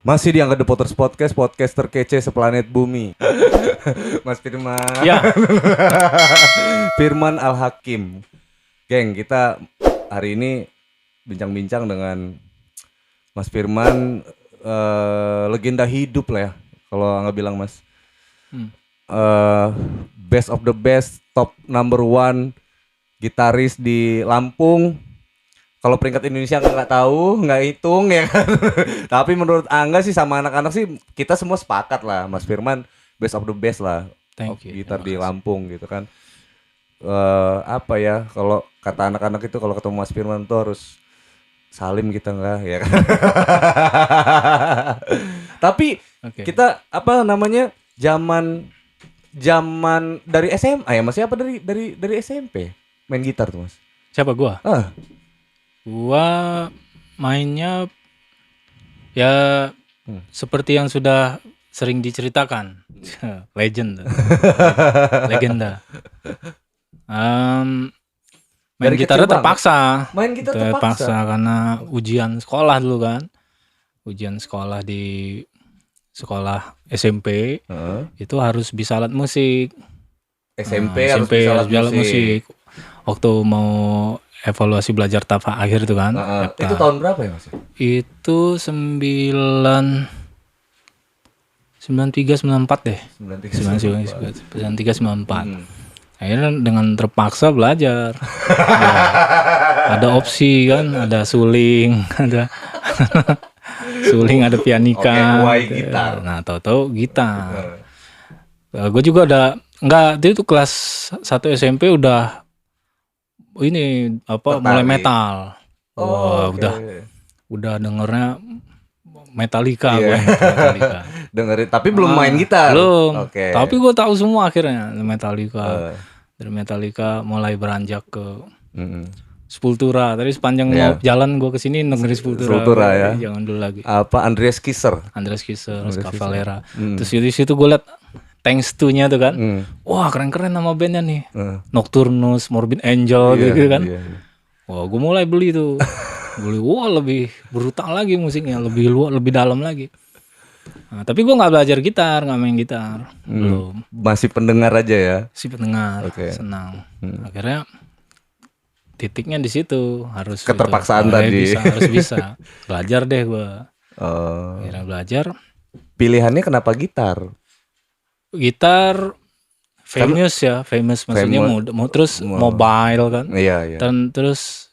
Masih di Angga The Potters Podcast, podcast terkece seplanet bumi. Mas Firman. Ya. Firman Al-Hakim. Geng, kita hari ini bincang-bincang dengan Mas Firman, legenda hidup lah ya, kalau Angga bilang Mas. Best of the best, top number one gitaris di Lampung. Kalau peringkat Indonesia nggak tahu, nggak hitung ya kan. Tapi menurut Angga sih sama anak-anak sih kita semua sepakat lah, Mas Firman best of the best lah. Thank you. Gitar di Lampung gitu kan. Apa ya, kalau kata anak-anak itu kalau ketemu Mas Firman tuh harus salim kita nggak ya kan. Tapi kita apa namanya zaman dari SMA ya Mas, apa dari SMP main gitar tuh Mas? Siapa gua? Gua mainnya ya seperti yang sudah sering diceritakan. Legend. Legenda. Main gitar terpaksa. Main gitar terpaksa karena ujian sekolah dulu kan. Ujian sekolah di sekolah SMP. Itu harus bisa alat musik. SMP harus bisa alat musik. Waktu mau evaluasi belajar tahap akhir itu kan. Itu tahun berapa ya Mas? Itu 93 94 deh. 93 94. Akhirnya dengan terpaksa belajar. Ada opsi kan, ada suling, ada suling, ada pianika. Gitar. Nah, tahu-tahu gitar. Gue juga itu kelas 1 SMP udah ini apa mulai metal. Udah dengernya Metallica gue. Dengerin tapi belum main gitar. Belum. Tapi gue tahu semua akhirnya Metallica. Dari Metallica mulai beranjak ke Sepultura. Tadi sepanjang jalan gue kesini dengerin Sepultura ya. Jangan dulu lagi. Apa Andreas Kisser, Cavalera. Terus di situ gue liat Thanks to-nya tuh kan. Wah, keren-keren nama bandnya nih. Nocturnus, Morbid Angel gitu kan. Wah, gue mulai beli tuh. Wah, lebih brutal lagi musiknya, lebih luas, lebih dalam lagi. Nah, tapi gue nggak belajar gitar, nggak main gitar. Belum. Masih pendengar aja ya. Si pendengar, senang. Akhirnya titiknya di situ, harus keterpaksaan tadi. Harus bisa. Belajar deh gue. Akhirnya belajar. Pilihannya kenapa gitar? Gitar famous maksudnya terus mobile kan. Iya. Dan terus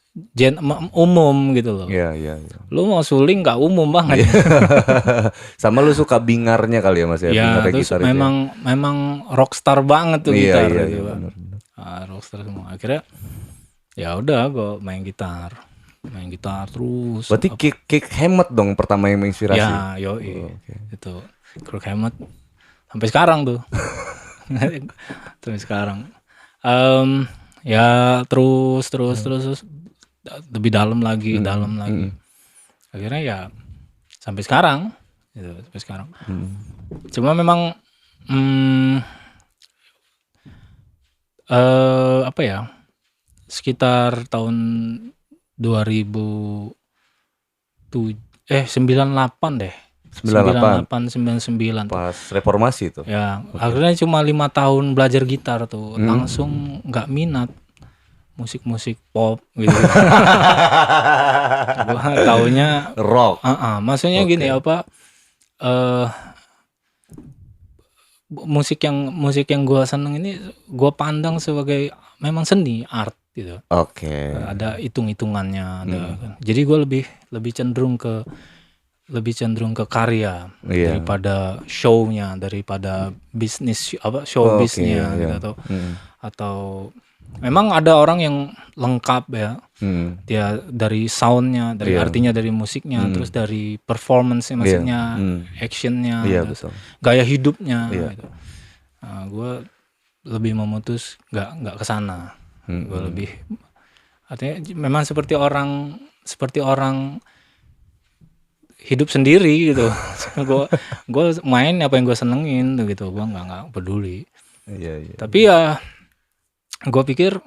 umum gitu loh. Iya. Lu mau suling nggak umum banget. Sama lu suka bingarnya kali ya Mas ya. Ya terus gitar memang rockstar banget tuh gitar gitu. Bener. Rockstar semua. Akhirnya ya udah gue main gitar terus. Berarti Kirk Hammett dong pertama yang menginspirasi. Ya, itu Kirk Hammett sampai sekarang tuh. Sampai sekarang. Ya terus lebih dalam lagi. Akhirnya ya sampai sekarang gitu, Cuma memang Apa ya? Sekitar tahun 98 deh. 98 99 tuh. pas reformasi tuh. Ya, akhirnya cuma 5 tahun belajar gitar tuh. Langsung nggak minat musik-musik pop gitu. Gua taunya Rock. maksudnya gini apa musik yang gua seneng ini gua pandang sebagai memang seni, art gitu. Oke. Ada hitung-hitungannya, ada kan. Jadi gua lebih cenderung ke karya daripada show-nya, daripada bisnis showbiz-nya gitu atau memang ada orang yang lengkap ya. Dia dari sound-nya, dari artinya dari musiknya, terus dari performance-nya maksudnya action-nya, terus gaya hidupnya gitu. Nah, gue lebih memutus nggak ke sana. Gue lebih artinya memang seperti orang hidup sendiri gitu. gue main apa yang gue senengin gitu. Gue nggak peduli. Tapi ya gue pikir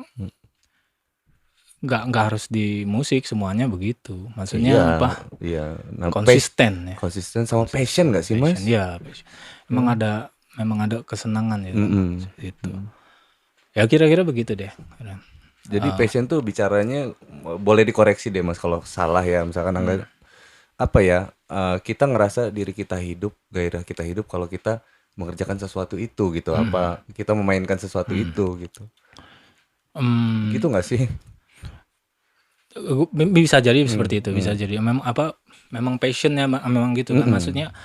nggak harus di musik semuanya begitu. Maksudnya apa? Iya. Nah, konsisten ya. Konsisten sama passion nggak sih Mas? Iya. Memang ada kesenangan ya. Itu. Ya kira-kira begitu deh. Jadi passion tuh bicaranya boleh dikoreksi deh Mas kalau salah ya. Misalkan apa ya, kita ngerasa diri kita hidup, gairah kita hidup kalau kita mengerjakan sesuatu itu gitu. Apa kita memainkan sesuatu itu gitu. Gitu nggak sih? Bisa jadi seperti itu, bisa jadi memang passionnya memang gitu kan. Maksudnya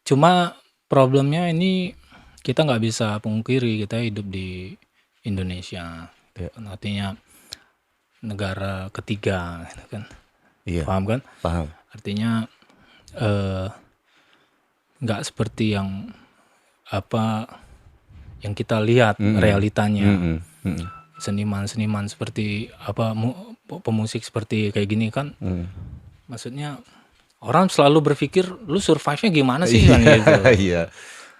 cuma problemnya ini kita nggak bisa pungkiri kita hidup di Indonesia, artinya negara ketiga kan. Paham kan? Paham. Artinya nggak seperti yang kita lihat realitanya. Seniman seperti pemusik seperti kayak gini kan. Maksudnya orang selalu berpikir lu survive-nya gimana sih kan gitu. Iya.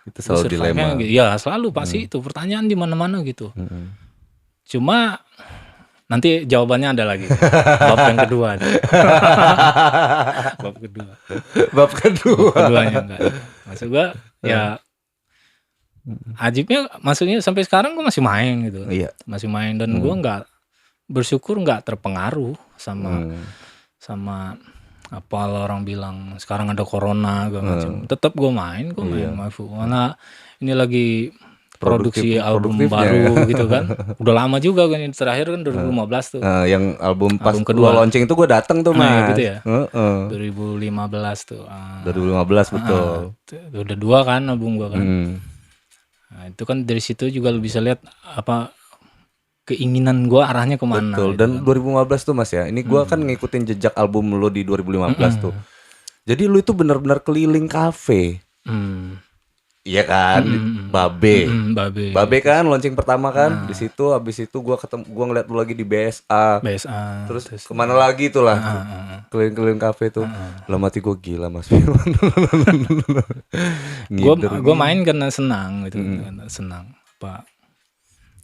Itu selalu dilema. Ya selalu pasti itu pertanyaan di mana-mana gitu. Cuma nanti jawabannya ada lagi. Bab yang kedua. Bab keduanya enggak. Maksud gua ya ajibnya maksudnya sampai sekarang gue masih main gitu. Masih main dan gue bersyukur nggak terpengaruh sama apa orang bilang sekarang ada corona macam. Tetap gue main Mafu. Karena ini lagi produksi album baru gitu kan. Udah lama juga kan, terakhir kan 2015 tuh. Yang album kedua launching itu gue datang tuh Mas. Gitu ya. 2015 tuh. 2015 betul. Udah 2 kan album gue kan. Nah, itu kan dari situ juga lu bisa lihat keinginan gue arahnya kemana. Betul. Dan 2015 tuh Mas ya. Ini gue kan ngikutin jejak album lo di 2015 tuh. Jadi lu itu benar-benar keliling kafe. Iya kan, Babe kan launching pertama kan. Di situ habis itu gue ngeliat lu lagi di BSA. Terus kemana lagi tuh lah. Keliling-keliling kafe tuh. Dalam hati gue gila Mas Firman. Gue main karena senang gitu. Senang.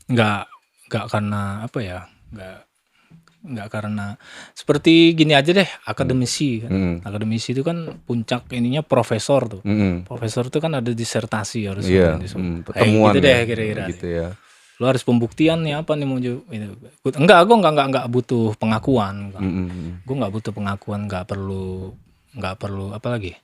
Nggak karena nggak karena seperti gini aja deh, akademisi kan. Akademisi itu kan puncak ininya profesor tuh. Profesor tuh kan ada disertasi harus pertemuan gitu deh kira-kira. Gitu ya. Lo harus pembuktian nih apa nih mau enggak, gue enggak butuh pengakuan. Gue enggak butuh pengakuan, enggak perlu apa lagi?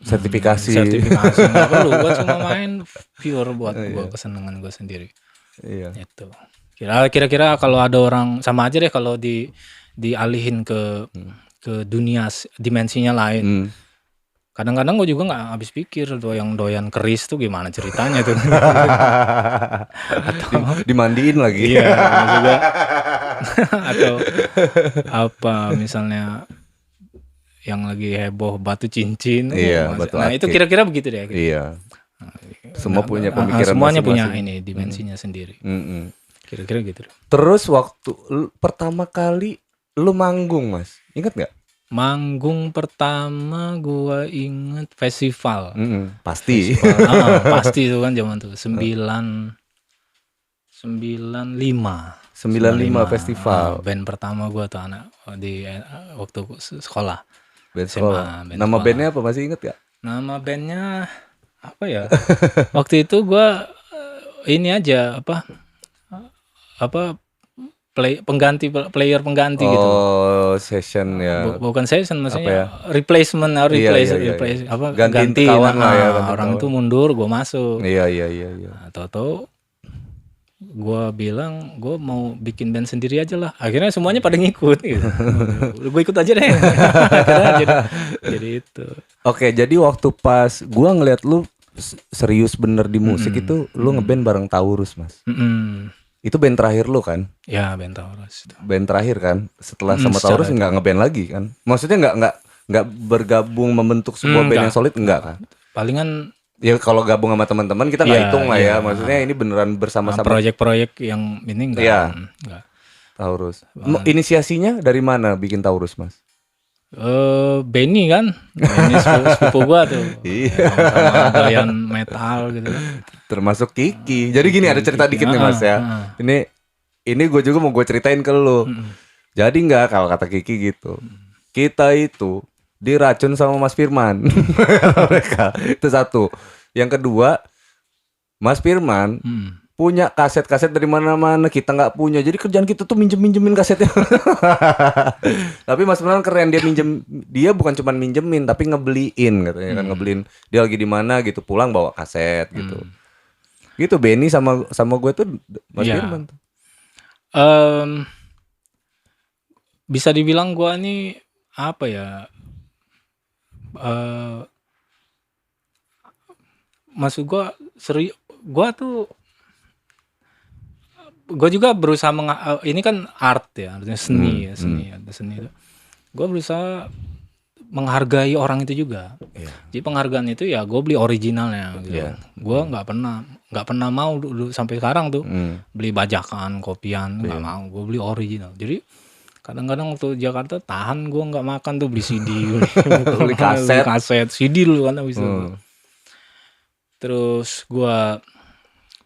Sertifikasi enggak perlu. Gue cuma main pure buat gue kesenangan gue sendiri. Iya. Itu. Kira-kira kalau ada orang sama aja deh kalau dialihin ke dunia dimensinya lain. Kadang-kadang gue juga nggak habis pikir tuh yang doyan keris tuh gimana ceritanya tuh. Atau dimandiin lagi. Iya, juga. Atau apa misalnya yang lagi heboh batu cincin. Iya, batu nah, itu kira-kira begitu deh. Iya. Semua punya pemikiran semuanya punya masing-masing. ini dimensinya sendiri. Kira-kira gitu. Terus waktu pertama kali lu manggung Mas, ingat nggak? Manggung pertama gua inget festival. Pasti. Pasti itu kan zaman tuh 99 95 festival. Band pertama gue tuh di waktu sekolah. Band SMA, sekolah. band Nama sekolah. bandnya apa, masih inget gak? Nama bandnya apa ya? Waktu itu gue ini aja player pengganti gitu. Oh, session ya. Bukan session, maksudnya ya? replacement, Iya. apa Ganti ganti. kawan lah ya, ganti Orang kawan. tuh mundur, gue masuk. Iya. Nah, tahu-tahu gue bilang gue mau bikin band sendiri aja lah. Akhirnya semuanya pada ngikut gitu. Gue ikut aja deh. Akhirnya jadi itu. Oke, jadi waktu pas gua ngeliat lu serius bener di musik itu, lu ngeband bareng Taurus, Mas. Itu band terakhir lu kan? Ya, band Taurus itu. Band terakhir kan? Setelah sama Taurus nggak ngeband lagi kan? Maksudnya nggak bergabung membentuk sebuah band yang solid, enggak kan? Palingan ya kalau gabung sama teman-teman kita nggak hitung lah ya. Maksudnya ini beneran bersama-sama. Proyek-proyek yang ini enggak. Iya. Taurus. Inisiasinya dari mana bikin Taurus, Mas? Benny kan, Benny sepupu gua tuh. Iya. Sama doyan metal gitu kan. Termasuk Kiki. Jadi gini, ada cerita dikit nih, Mas ya. Ini gue juga mau gue ceritain ke lu. Jadi nggak, kalau kata Kiki gitu, kita itu diracun sama Mas Firman. Mereka itu satu. Yang kedua, Mas Firman punya kaset-kaset dari mana-mana, kita nggak punya. Jadi kerjaan kita tuh minjemin kasetnya. Tapi Mas Firman keren, dia bukan cuma minjemin tapi ngebeliin katanya kan, ngebeliin. Dia lagi di mana gitu, pulang bawa kaset gitu. Gitu Benny sama gue tuh Mas Firman tuh. Bisa dibilang gue nih apa ya? Maksud gue gue tuh gue juga berusaha ini kan art ya, artinya seni itu. Gue berusaha menghargai orang itu juga. Jadi penghargaan itu ya gue beli originalnya gitu. Gue nggak pernah mau dulu sampai sekarang tuh beli bajakan, kopian, nggak mau. Gue beli original. Jadi kadang-kadang waktu Jakarta tahan gue nggak makan tuh, beli CD, beli kaset, CD dulu kan abis itu. Terus gue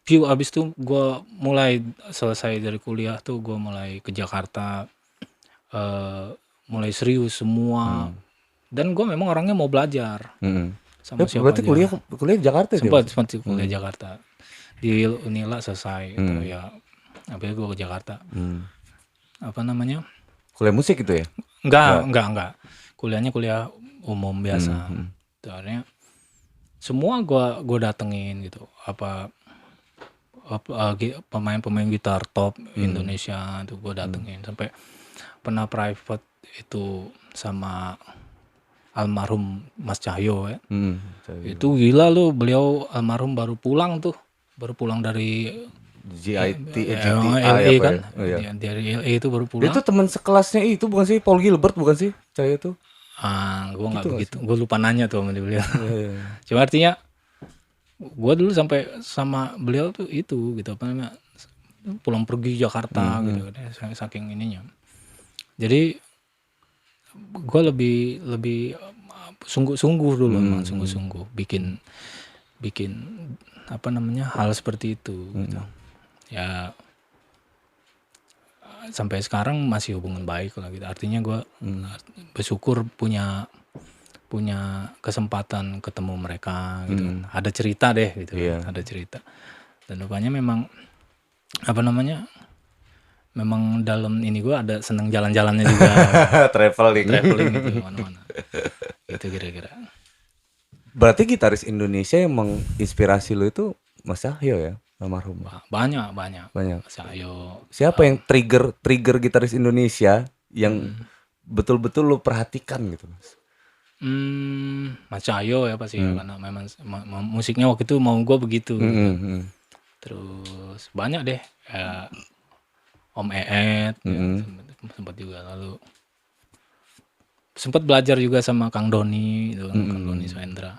abis itu gue mulai selesai dari kuliah tuh gue mulai ke Jakarta, mulai serius semua. Dan gue memang orangnya mau belajar sama siapa berarti aja. kuliah di Jakarta ya? Sempat kuliah Jakarta di Unila selesai itu ya. Habis gue ke Jakarta. Apa namanya? Kuliah musik itu ya? Enggak. Kuliahnya kuliah umum biasa. Soalnya semua gue datengin gitu. Pemain gitar top Indonesia itu gue datengin. Sampai pernah private itu sama almarhum Mas Cahyo ya. Itu gila lu, beliau almarhum baru pulang dari GIT, LA kan. Dari LA itu baru pulang. Itu teman sekelasnya itu bukan sih, Paul Gilbert bukan sih Cahyo itu? Gue nggak begitu, gue lupa nanya tuh sama beliau. Cuma artinya gue dulu sampai sama beliau tuh itu gitu, apa namanya, pulang pergi Jakarta gitu, saking ininya. Jadi gue lebih sungguh-sungguh dulu, emang sungguh-sungguh bikin apa namanya, hal seperti itu gitu. Ya sampai sekarang masih hubungan baik lah gitu. Artinya gue bersyukur punya kesempatan ketemu mereka gitu. Ada cerita deh gitu. Ada cerita. Dan rupanya memang apa namanya, memang dalam ini gue ada seneng jalan-jalannya juga. Traveling gitu mana-mana. Itu kira-kira. Berarti gitaris Indonesia yang menginspirasi lo itu Mas Cahyo ya, almarhum? Banyak. Mas Cahyo. Siapa yang trigger gitaris Indonesia yang betul-betul lo perhatikan gitu, Mas? Mas Cahyo ya pasti, karena memang musiknya waktu itu mau gue begitu. Terus banyak deh, Om Eet, sempat juga, lalu sempat belajar juga sama Kang Doni, Kang Doni Suendra.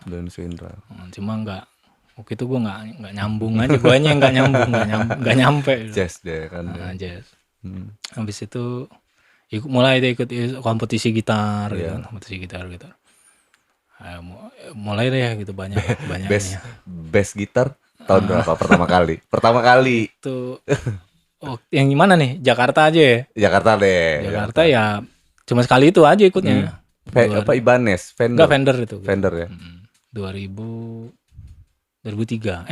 Cuma waktu itu gue nggak nyambung aja, gue yang nggak nyampe. Jazz deh kan. Jazz. Habis itu mulai deh ikut kompetisi gitar, gitu, kompetisi gitar. Mulai deh gitu banyak bass gitar. tahun berapa pertama kali? Pertama kali. Itu yang gimana nih? Jakarta aja ya? Jakarta deh. Jakarta ya cuma sekali itu aja ikutnya. Apa Ibanez? Enggak, vendor itu. Vendor ya. 2003.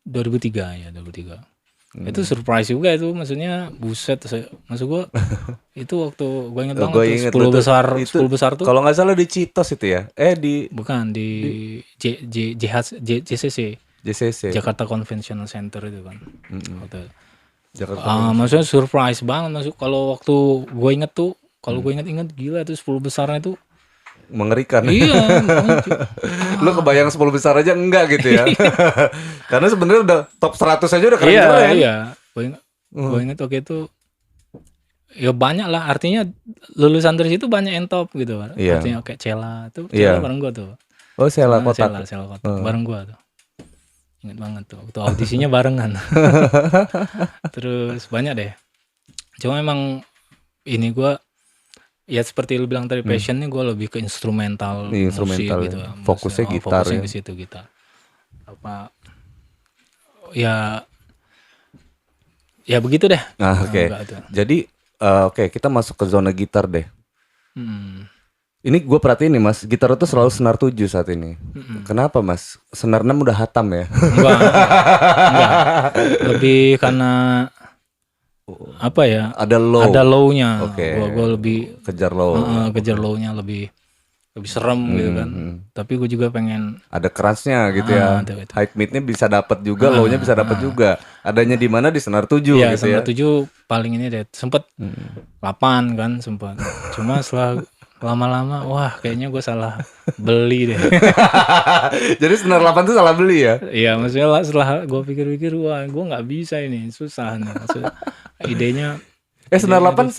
2003 ya, 2003. Itu surprise juga itu, maksudnya buset. Maksud gua itu waktu gua inget banget tuh 10 besar tuh. Kalau nggak salah di Citos itu ya. Bukan di JCC. Jakarta Convention Center itu kan. Hotel. Maksudnya surprise banget kalau waktu gue inget tuh, kalau gue inget gila tuh 10 besarnya tuh mengerikan. Iya. Lu kebayang 10 besar aja enggak gitu ya. Karena sebenarnya udah top 100 aja udah keren. Iya. Gue inget waktu itu ya banyak lah, artinya lulusan dari situ banyak yang top gitu. Artinya kayak Cela tuh, bareng gue tuh. Oh, Cela Kotak. Cela Kotak bareng gue tuh. Ingat banget tuh, waktu audisinya barengan. Terus banyak deh. Cuma emang ini gue, ya seperti lu bilang tadi, passionnya gue lebih ke instrumental musik gitu. Fokusnya gitar. Fokusnya ke situ gitar. Apa? Ya begitu deh. Oke. Jadi kita masuk ke zona gitar deh. Ini gue perhatiin nih Mas, gitar itu selalu senar 7 saat ini. Kenapa Mas? Senar 6 udah hatam ya? Enggak. Lebih karena apa ya? Ada low-nya. Gue lebih kejar low-nya lebih serem gitu kan. Tapi gue juga pengen ada kerasnya gitu ya. High mid-nya bisa dapat juga, low-nya bisa dapat juga. Adanya di mana? Di senar 7 gitu ya. Senar 7 paling ini deh. Sempet 8 kan sempat. Cuma setelah lama-lama, wah kayaknya gue salah beli deh. Jadi senar 8 tuh salah beli ya? Iya, maksudnya setelah gue pikir-pikir, wah gue nggak bisa ini, susah nih. Maksudnya, idenya. Senar 8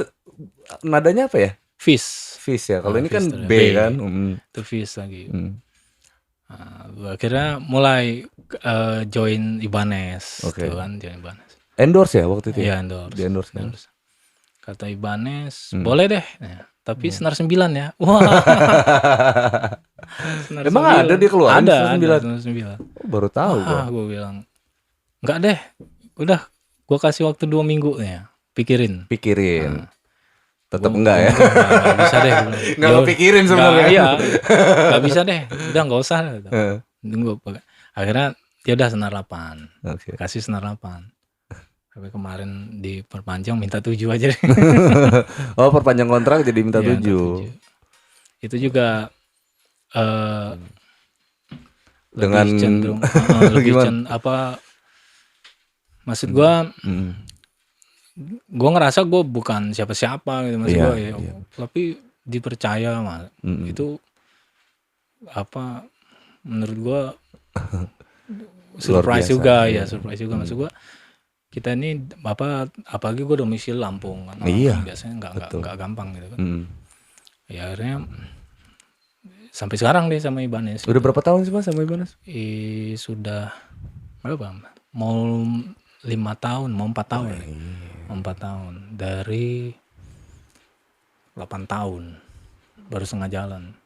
nadanya apa ya? Fis ya. Kalau ini kan B kan. Itu Fis lagi. Akhirnya mulai join Ibanez. Tuh kan, join Ibanez. Endorse ya waktu itu? Iya, endorse. Di endorse kan? Kata Ibanez, boleh deh. Tapi senar 9 ya. Wah. Emang 9. Ada dia keluar? Ada senar 9. Baru tahu gua. Gue bilang, enggak deh. Udah, gue kasih waktu 2 minggu ya. Pikirin. Tetap enggak ya? Enggak bisa deh. Enggak kepikirin sebenarnya. Iya. Enggak bisa deh. Udah enggak usah. Tunggu. Akhirnya dia udah senar 8. Kasih senar 8. Sampai kemarin diperpanjang minta 7 aja deh. Oh, perpanjang kontrak jadi minta 7. Itu juga dengan lebih cenderung maksud gua gua ngerasa gua bukan siapa-siapa gitu, maksud gua ya. Tapi dipercaya Mas. Itu menurut gua surprise juga ya, surprise juga. Maksud gua kita ini apalagi gue domisili Lampung kan, biasanya nggak gampang gitu kan. Ya akhirnya sampai sekarang deh sama Ibanez. Udah berapa tahun sih Mas sama Ibanez? Sudah berapa? Mau 5 tahun, mau 4 tahun. 4 tahun dari 8 tahun baru setengah jalan.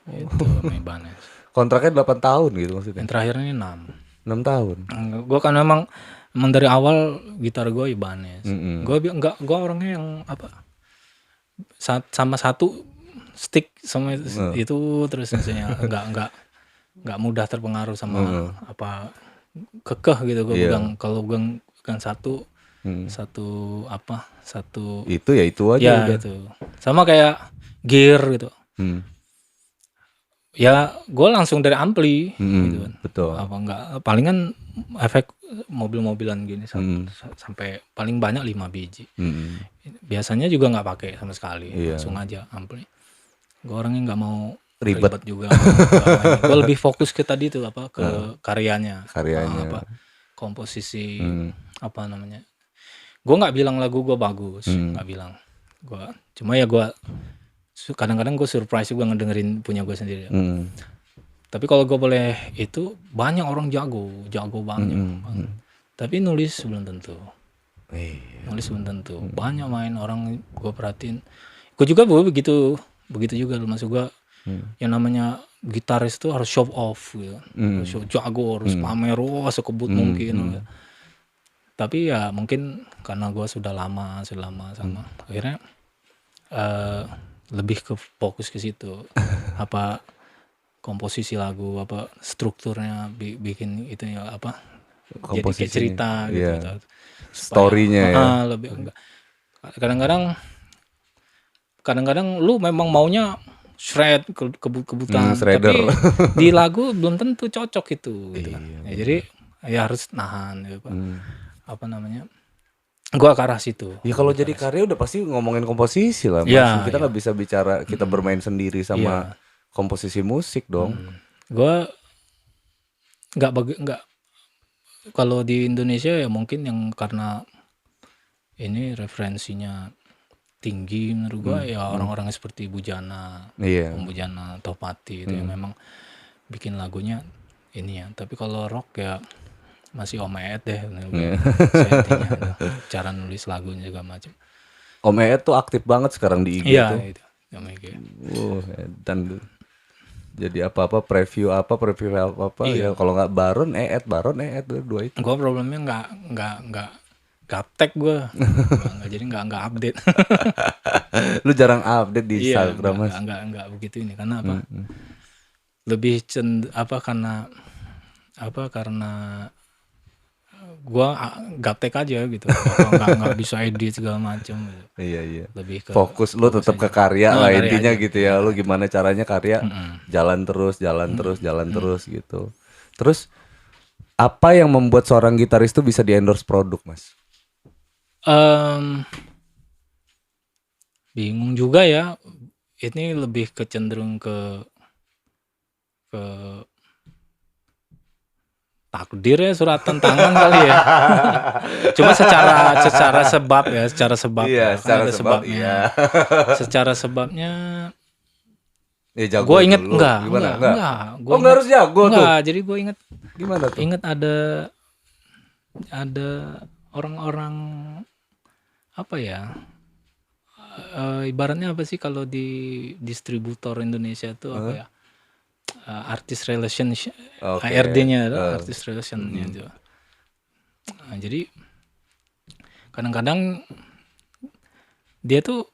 Itu sama Ibanez. Kontraknya 8 tahun gitu maksudnya? Yang terakhir ini 6 tahun. Gue kan memang dari awal gitar gue Ibanez. Gue orangnya yang sama satu stick sama itu terus, misalnya nggak mudah terpengaruh sama kekeh gitu. Gue pegang, kalau gue pegang satu itu ya itu aja. Ya gitu. Sama kayak gear gitu. Ya gue langsung dari ampli gitu kan. Betul. Palingan efek mobil-mobilan gini sampai paling banyak 5 biji. Biasanya juga nggak pakai sama sekali, langsung aja ampli. Gue orangnya nggak mau ribet juga. Gue lebih fokus ke tadi tuh ke karyanya. Komposisi Gue nggak bilang lagu gue bagus, nggak bilang. Cuma ya gue kadang-kadang gue surprise juga ngedengerin punya gue sendiri. Tapi kalau gue boleh itu, banyak orang jago banget. Tapi nulis belum tentu. Banyak main orang gue perhatiin. Gue juga begitu juga, maksud gue yang namanya gitaris tuh harus show off gitu. Harus show jago, harus pamer sekebut mungkin. Tapi ya mungkin karena gue sudah lama sama, akhirnya lebih ke fokus ke situ. Apa komposisi lagu, apa strukturnya bikin itu ya apa? Jadi kayak cerita gitu. Story-nya ya. Lebih enggak. Kadang-kadang lu memang maunya shred kebutan, tapi di lagu belum tentu cocok itu gitu kan. Ya, jadi ya harus nahan ya, apa namanya? Gua ke arah situ. Ya kalau jadi karya udah pasti ngomongin komposisi lah, Mas. Ya, kita nggak bisa bicara kita bermain sendiri sama komposisi musik dong. Gua nggak kalau di Indonesia ya mungkin yang karena ini referensinya tinggi menurut gua ya orang-orang seperti Bujana, Om Bujana, Tohpati itu yang memang bikin lagunya ini ya. Tapi kalau rock ya masih Om Eet deh menurut gua. Cara nulis lagunya juga macam. Om Eet tuh aktif banget sekarang di IG tuh. Iya itu. Dan jadi apa preview apa ya kalau nggak Baron Eet dua itu. Gua problemnya nggak gaptek gue, jadi nggak update. Lu jarang update di Instagram, Mas. Nggak begitu ini karena apa? Lebih karena gue gaptek aja gitu, nggak bisa edit segala macam. Gitu. Iya. Lebih ke fokus lu tetap ke karya lah intinya aja. Gitu ya. Lu gimana caranya karya jalan terus gitu. Terus apa yang membuat seorang gitaris itu bisa di-endorse produk, Mas? Bingung juga ya. Ini lebih kecenderung ke takdir ya, suratan tangan kali ya. Cuma secara sebab ya, Iya, secara ada sebab sebabnya. iya. Secara sebabnya jago gue inget dulu. enggak. Gua enggak harus jago tuh. Enggak, jadi gue inget gimana tuh? Inget ada orang-orang apa ya? Ibaratnya apa sih kalau di distributor Indonesia tuh apa ya? Artist relation, ARD-nya artist relationnya itu. Nah, jadi kadang-kadang dia tuh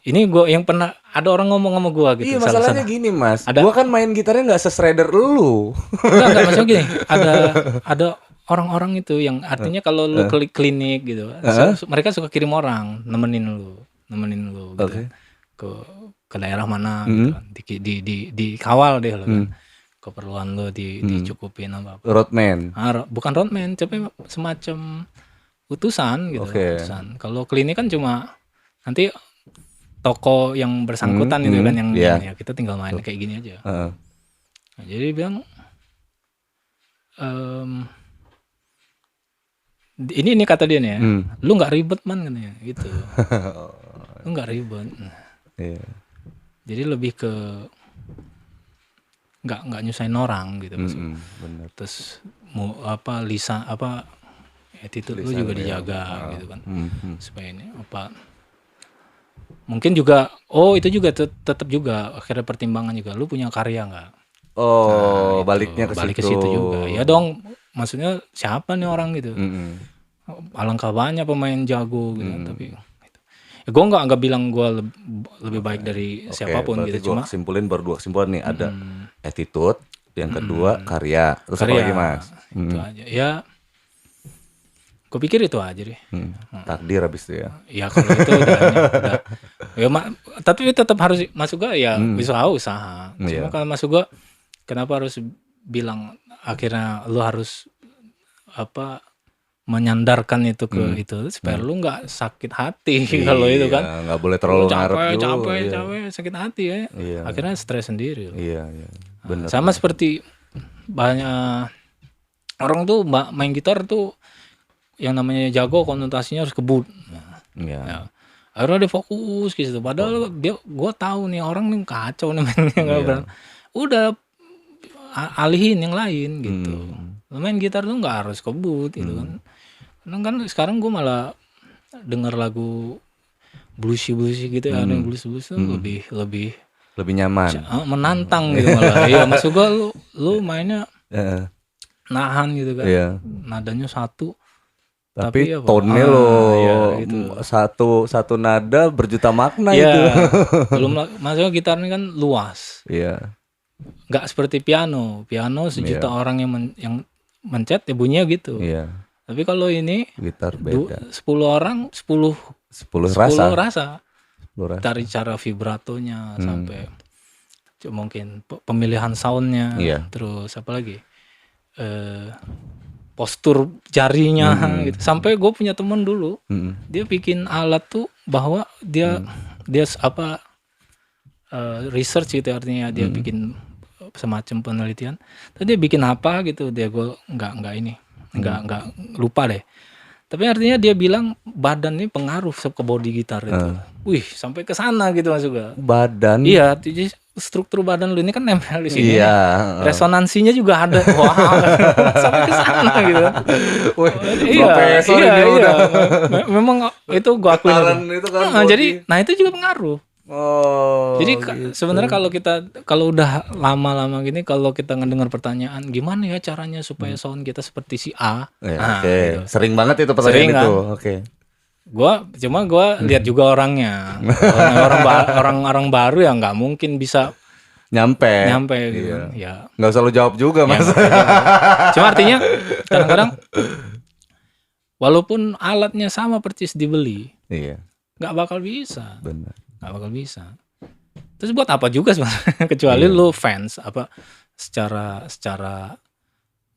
ini gue yang pernah ada orang ngomong sama gue gitu. Iya masalahnya gini Mas, gue kan main gitarnya nggak se-shredder lu. Enggak maksudnya gini. Ada orang-orang itu yang artinya kalau lu ke klinik gitu, mereka suka kirim orang nemenin lu gitu. Ke daerah mana gitu kan. Di kawal deh lo kan. Keperluan lo dicukupin apa. Roadman. Bukan roadman, tapi semacam utusan gitu. Utusan. Kalau klinik kan cuma nanti toko yang bersangkutan itu kan yang ya kita tinggal main kayak gini aja. Nah, jadi dia bilang ini kata dia nih ya, lu nggak ribet man katanya gitu. Lu nggak ribet. Jadi lebih ke nggak nyusahin orang gitu maksudnya. Bener. Terus mau attitude lu juga dijaga gitu kan. Supaya ini apa mungkin juga itu juga tetap juga akhirnya pertimbangan juga lu punya karya nggak? Balik ke situ juga. Ya dong, maksudnya siapa nih orang gitu. Alangkah banyak pemain jago gitu tapi ya gue nggak bilang gue lebih baik dari siapapun gitu. Cuma simpulin baru dua kesimpulan nih, ada attitude, yang kedua karya, terus apa lagi Mas? Itu aja ya. Gue pikir itu aja deh. Takdir habis itu ya. Ya kalau itu udah ya tapi tetap harus masuk gue ya usaha. Cuma kalau masuk gue kenapa harus bilang akhirnya lu harus menyandarkan itu ke itu supaya lu nggak sakit hati kalau itu kan. Nggak boleh terlalu ngarep capek sakit hati ya. Akhirnya stres sendiri. Iya. Benar. Sama seperti banyak orang tuh main gitar tuh yang namanya jago konotasinya harus kebut. Ya. Akhirnya dia fokus gitu. Padahal gue tahu nih orang nih kacau nih mainnya. Udah alihin yang lain gitu. Main gitar tuh nggak harus kebut gitu kan. Kadang kan sekarang gue malah denger lagu bluesy gitu ya, ada blues tuh lebih Lebih nyaman. Menantang gitu malah. Iya, maksud gua lu mainnya nahan gitu kan. Iya. Nadanya satu. Tapi apa? tone-nya lo iya, gitu. satu nada berjuta makna Iya. itu. Maksudnya gitar ini kan luas. Iya. Nggak seperti piano. Piano sejuta orang yang mencet ya bunyinya gitu. Iya. Tapi kalau ini Gitar beda. 10 orang 10 rasa. Dari cara vibratonya sampai mungkin pemilihan soundnya, terus apa lagi, postur jarinya gitu. Sampai gue punya temen dulu, dia bikin alat tuh bahwa dia research gitu, artinya dia bikin semacam penelitian. Tadi dia bikin apa gitu, gue nggak lupa deh. Tapi artinya dia bilang badan ini pengaruh ke body gitar itu. Wih, sampai ke sana gitu maksud gue. Badan. Iya, jadi struktur badan lu ini kan nempel di sini. Iya. Resonansinya juga ada. Wah, sampai ke sana gitu. Wih, iya. Memang itu gua akuin. Itu kan jadi, nah itu juga pengaruh. Oh. Jadi sebenarnya kalau udah lama-lama gini, kalau kita ngedengar pertanyaan gimana ya caranya supaya sound kita seperti si A. Oke. Sering banget itu pertanyaan itu. Oke. Gua lihat juga orangnya. Orang baru ya nggak mungkin bisa nyampe gitu. Ya. Nggak usah lu jawab juga, Mas. Cuma artinya kadang-kadang walaupun alatnya sama persis dibeli, nggak bakal bisa. Benar. Nggak bakal bisa. Terus buat apa juga sebenarnya? Kecuali lu fans secara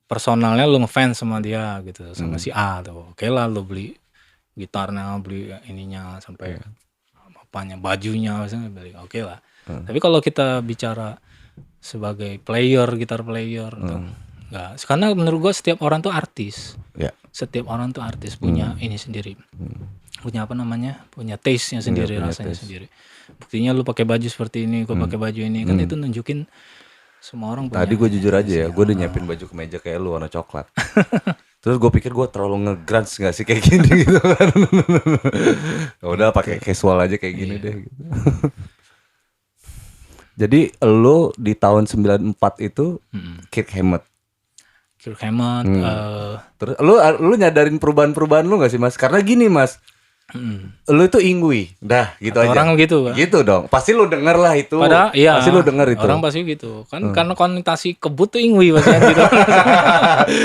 personalnya lu ngefans sama dia gitu, sama si A tuh. Oke lah lu beli gitarnya, beli ininya sampai apanya, bajunya misalnya beli. Oke lah. Tapi kalau kita bicara sebagai gitar player tuh enggak. Karena menurut gua setiap orang tuh artis. Setiap orang tuh artis punya ini sendiri. Punya apa namanya? Punya taste-nya sendiri, rasanya sendiri. Buktinya lu pakai baju seperti ini, gua pakai baju ini, kan itu nunjukin semua orang punya. Tadi gue jujur aja ya, gue udah nyiapin baju kemeja kayak lu warna coklat. Terus gue pikir gue terlalu nge-grunge gak sih kayak gini gitu kan. Udah pakai casual aja kayak gini deh gitu. Jadi lu di tahun 94 itu Kirk Hammett. Terus lu nyadarin perubahan-perubahan lu gak sih, Mas? Karena gini, Mas. Lu itu ingui, dah gitu aja. Orang gitu kan. Gitu dong. Pasti lu denger lah itu. Padahal iya. Pasti lu denger itu. Orang pasti gitu. Kan karena konotasi kebut tuh ingui maksudnya gitu.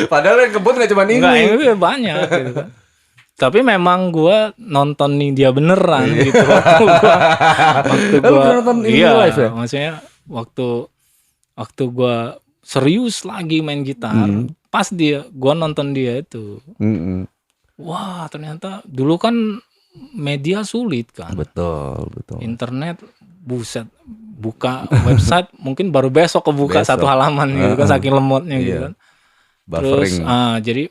Padahal yang kebut gak cuma ingui. Enggak, ingui banyak gitu kan. Tapi memang gue nontonin dia beneran gitu waktu gue nonton live ya? Maksudnya waktu gue serius lagi main gitar, pas gue nonton dia itu. Wah, ternyata dulu kan media sulit kan. Betul. Internet buset, buka website mungkin baru besok kebuka satu halaman gitu kan, saking lemotnya gitu kan. Terus jadi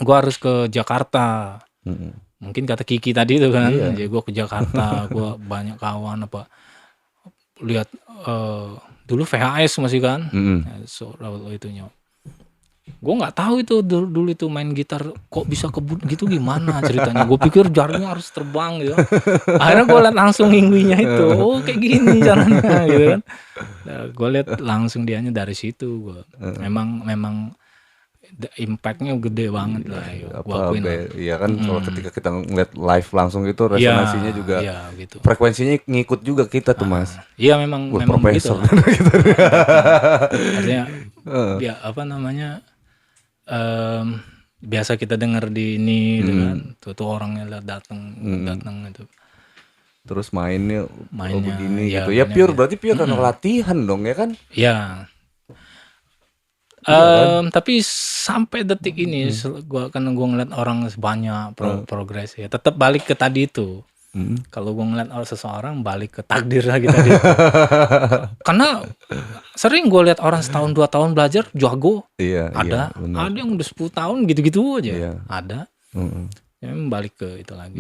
gua harus ke Jakarta. Mungkin kata Kiki tadi itu kan. Jadi gua ke Jakarta, gua banyak kawan lihat dulu VHS masih kan. Itunya. Gue nggak tahu itu dulu itu main gitar kok bisa kebut gitu, gimana ceritanya. Gue pikir jarnya harus terbang gitu. Akhirnya gue liat langsung ingwinya itu, oh kayak gini caranya gitu kan. Nah, gue liat langsung dianya dari situ. Memang impactnya gede banget lah. Iya kan, kalau ketika kita ngeliat live langsung itu resonansinya juga, gitu. Frekuensinya ngikut juga kita tuh, Mas. Iya memang profesor gitu. Artinya ya apa namanya, biasa kita dengar di ini dengan tuh orangnya datang itu. Terus mainnya begini ya, gitu. Ya pure, berarti pure karena latihan dong ya kan? Iya. Tapi sampai detik ini gua ngeliat orang banyak progres ya. Tetap balik ke tadi itu. Kalau gue ngeliat seseorang balik ke takdir lagi tadi. Karena sering gue lihat orang setahun 2 tahun belajar jago. Ada yang udah 10 tahun gitu-gitu aja. Ada. Ya, balik ke itu lagi.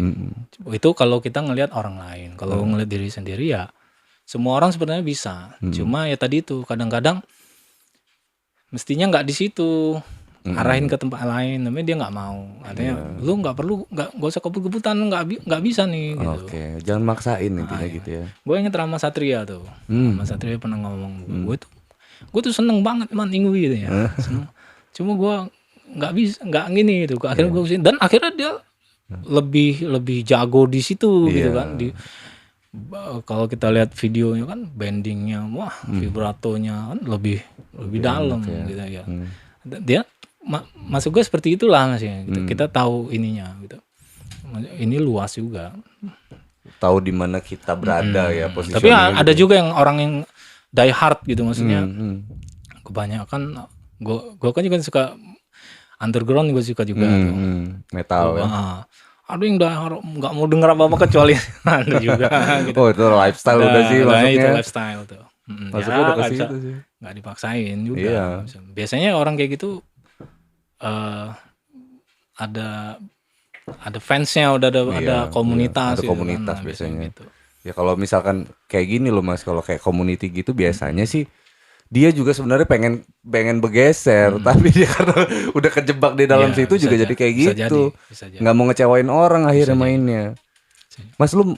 Itu kalau kita ngelihat orang lain. Kalau ngelihat diri sendiri ya semua orang sebenarnya bisa. Cuma ya tadi itu kadang-kadang mestinya nggak di situ. arahin ke tempat lain, tapi dia nggak mau. Artinya lu nggak perlu, nggak usah kebut-kebutan, nggak bisa nih. Gitu. Oke, jangan maksain intinya gitu ya. Gue inget Rama Satria tuh, Rama Satria pernah ngomong, gue tuh seneng banget man Ingwi gitu ya, cuma gue nggak bisa, nggak gini gitu. Akhirnya gue kesini, dan akhirnya dia lebih jago di situ gitu kan. Kalau kita lihat videonya kan, bendingnya, wah, vibratonya kan lebih dalam gitu ya. Dia masuk gue seperti itulah Mas ya. Gitu. Kita tahu ininya gitu. Ini luas juga. Tahu di mana kita berada ya posisinya. Tapi ada juga yang orang yang die hard gitu, maksudnya. Kebanyakan gue kan juga suka underground, gue suka juga tuh. Metal ya. Ada yang die hard nggak mau denger apa-apa kecuali ada juga gitu. Oh, itu lifestyle udah sih masuknya. Itu lifestyle tuh. Masuknya udah ke situ sih. Nggak dipaksain juga. Iya. Biasanya orang kayak gitu ada fansnya, udah ada komunitas. Ada komunitas kan, biasanya. gitu. Ya kalau misalkan kayak gini loh Mas, kalau kayak community gitu biasanya sih dia juga sebenarnya pengen bergeser, tapi dia karena udah kejebak di dalam situ juga jadi kayak gitu. Nggak mau ngecewain orang akhirnya mainnya. Mas, lu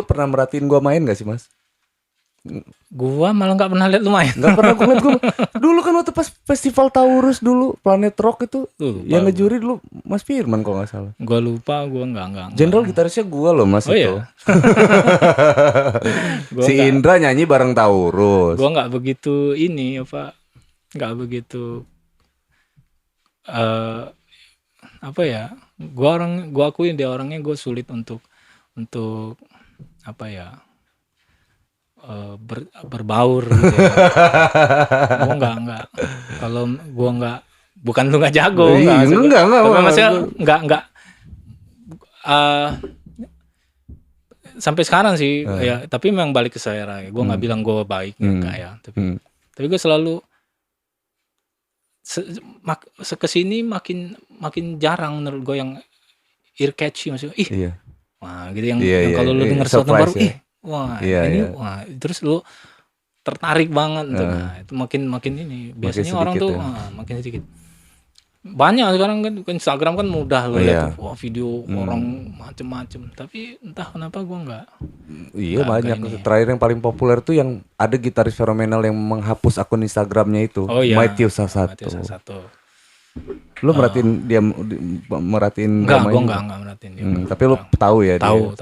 pernah merhatiin gua main gak sih Mas? Gua malah nggak pernah lihat lu main. Nggak pernah gua liat. Dulu kan waktu pas festival Taurus dulu, Planet Rock itu yang ngejuri dulu Mas Firman kalau nggak salah. Gua lupa, gua nggak. Jenderal gitarisnya gua loh Mas itu. Iya? Si Indra nyanyi bareng Taurus. Gua nggak begitu nggak begitu apa ya? Gua akuin dia orangnya, gua sulit untuk apa ya? Berbaur gitu ya. Gua enggak. Kalau gua enggak, bukan lu enggak jago, enggak. Tapi maksudnya enggak sampai sekarang sih ya, tapi memang balik ke selera. Gua enggak bilang gua baik enggak ya, tapi gua selalu kesini makin jarang menurut gua yang ear catchy, maksudnya wah gitu yang kalau lu denger sesuatu baru wah terus lu tertarik banget tuh. Nah, itu makin ini biasanya orang tuh makin sedikit. Banyak sekarang kan Instagram kan mudah lo lihat video orang macem-macem, tapi entah kenapa gua enggak. Iya, banyak. Terakhir yang paling populer tuh yang ada gitaris fenomenal yang menghapus akun Instagramnya itu. Matthew Sasato. Lu merhatiin dia merhatiin enggak, gua enggak merhatiin dia. Tapi lu tahu ya tahu.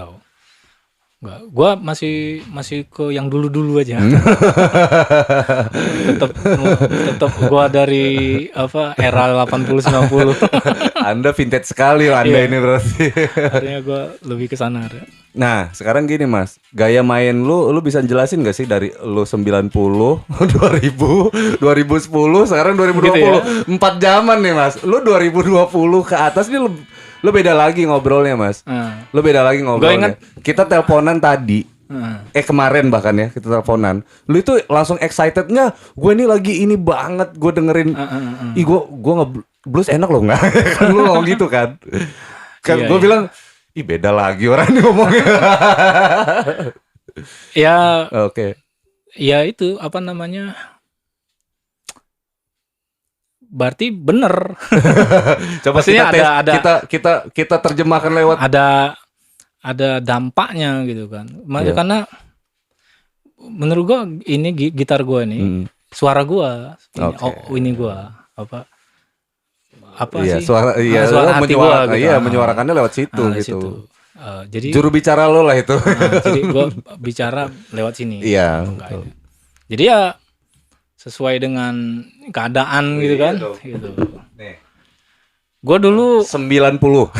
Enggak, gua masih ke yang dulu aja. tetap gua dari era 80 90. Anda vintage sekali Anda ini berarti. Artinya gua lebih ke sana. Nah, sekarang gini Mas, gaya main lu bisa jelasin gak sih dari lu 90, 2000, 2010, sekarang 2020. Gitu ya? 4 zaman nih Mas. Lu 2020 ke atas nih lu beda lagi ngobrolnya Mas. Lu beda lagi ngobrolnya. Kita teleponan tadi. Kemarin bahkan ya kita teleponan. Lu itu langsung excitednya, gue ini lagi ini banget, gue dengerin. Ih gue nge-blues enak loh nggak? Kan lu ngomong gitu kan. Gue bilang, ih beda lagi orang ini ngomongnya. Ya. Oke. Ya itu apa namanya? Berarti bener. Coba kita terjemahkan lewat ada dampaknya gitu kan. Karena menurut gua ini gitar gua nih, suara gua, ini gua apa sih? Suara hati gua, gitu. Menyuarakannya lewat situ gitu. Jadi juru bicara lo lah itu. Jadi gua bicara lewat sini. Iya. Jadi ya sesuai dengan keadaan gitu kan. Gitu. Gue dulu 90. 90.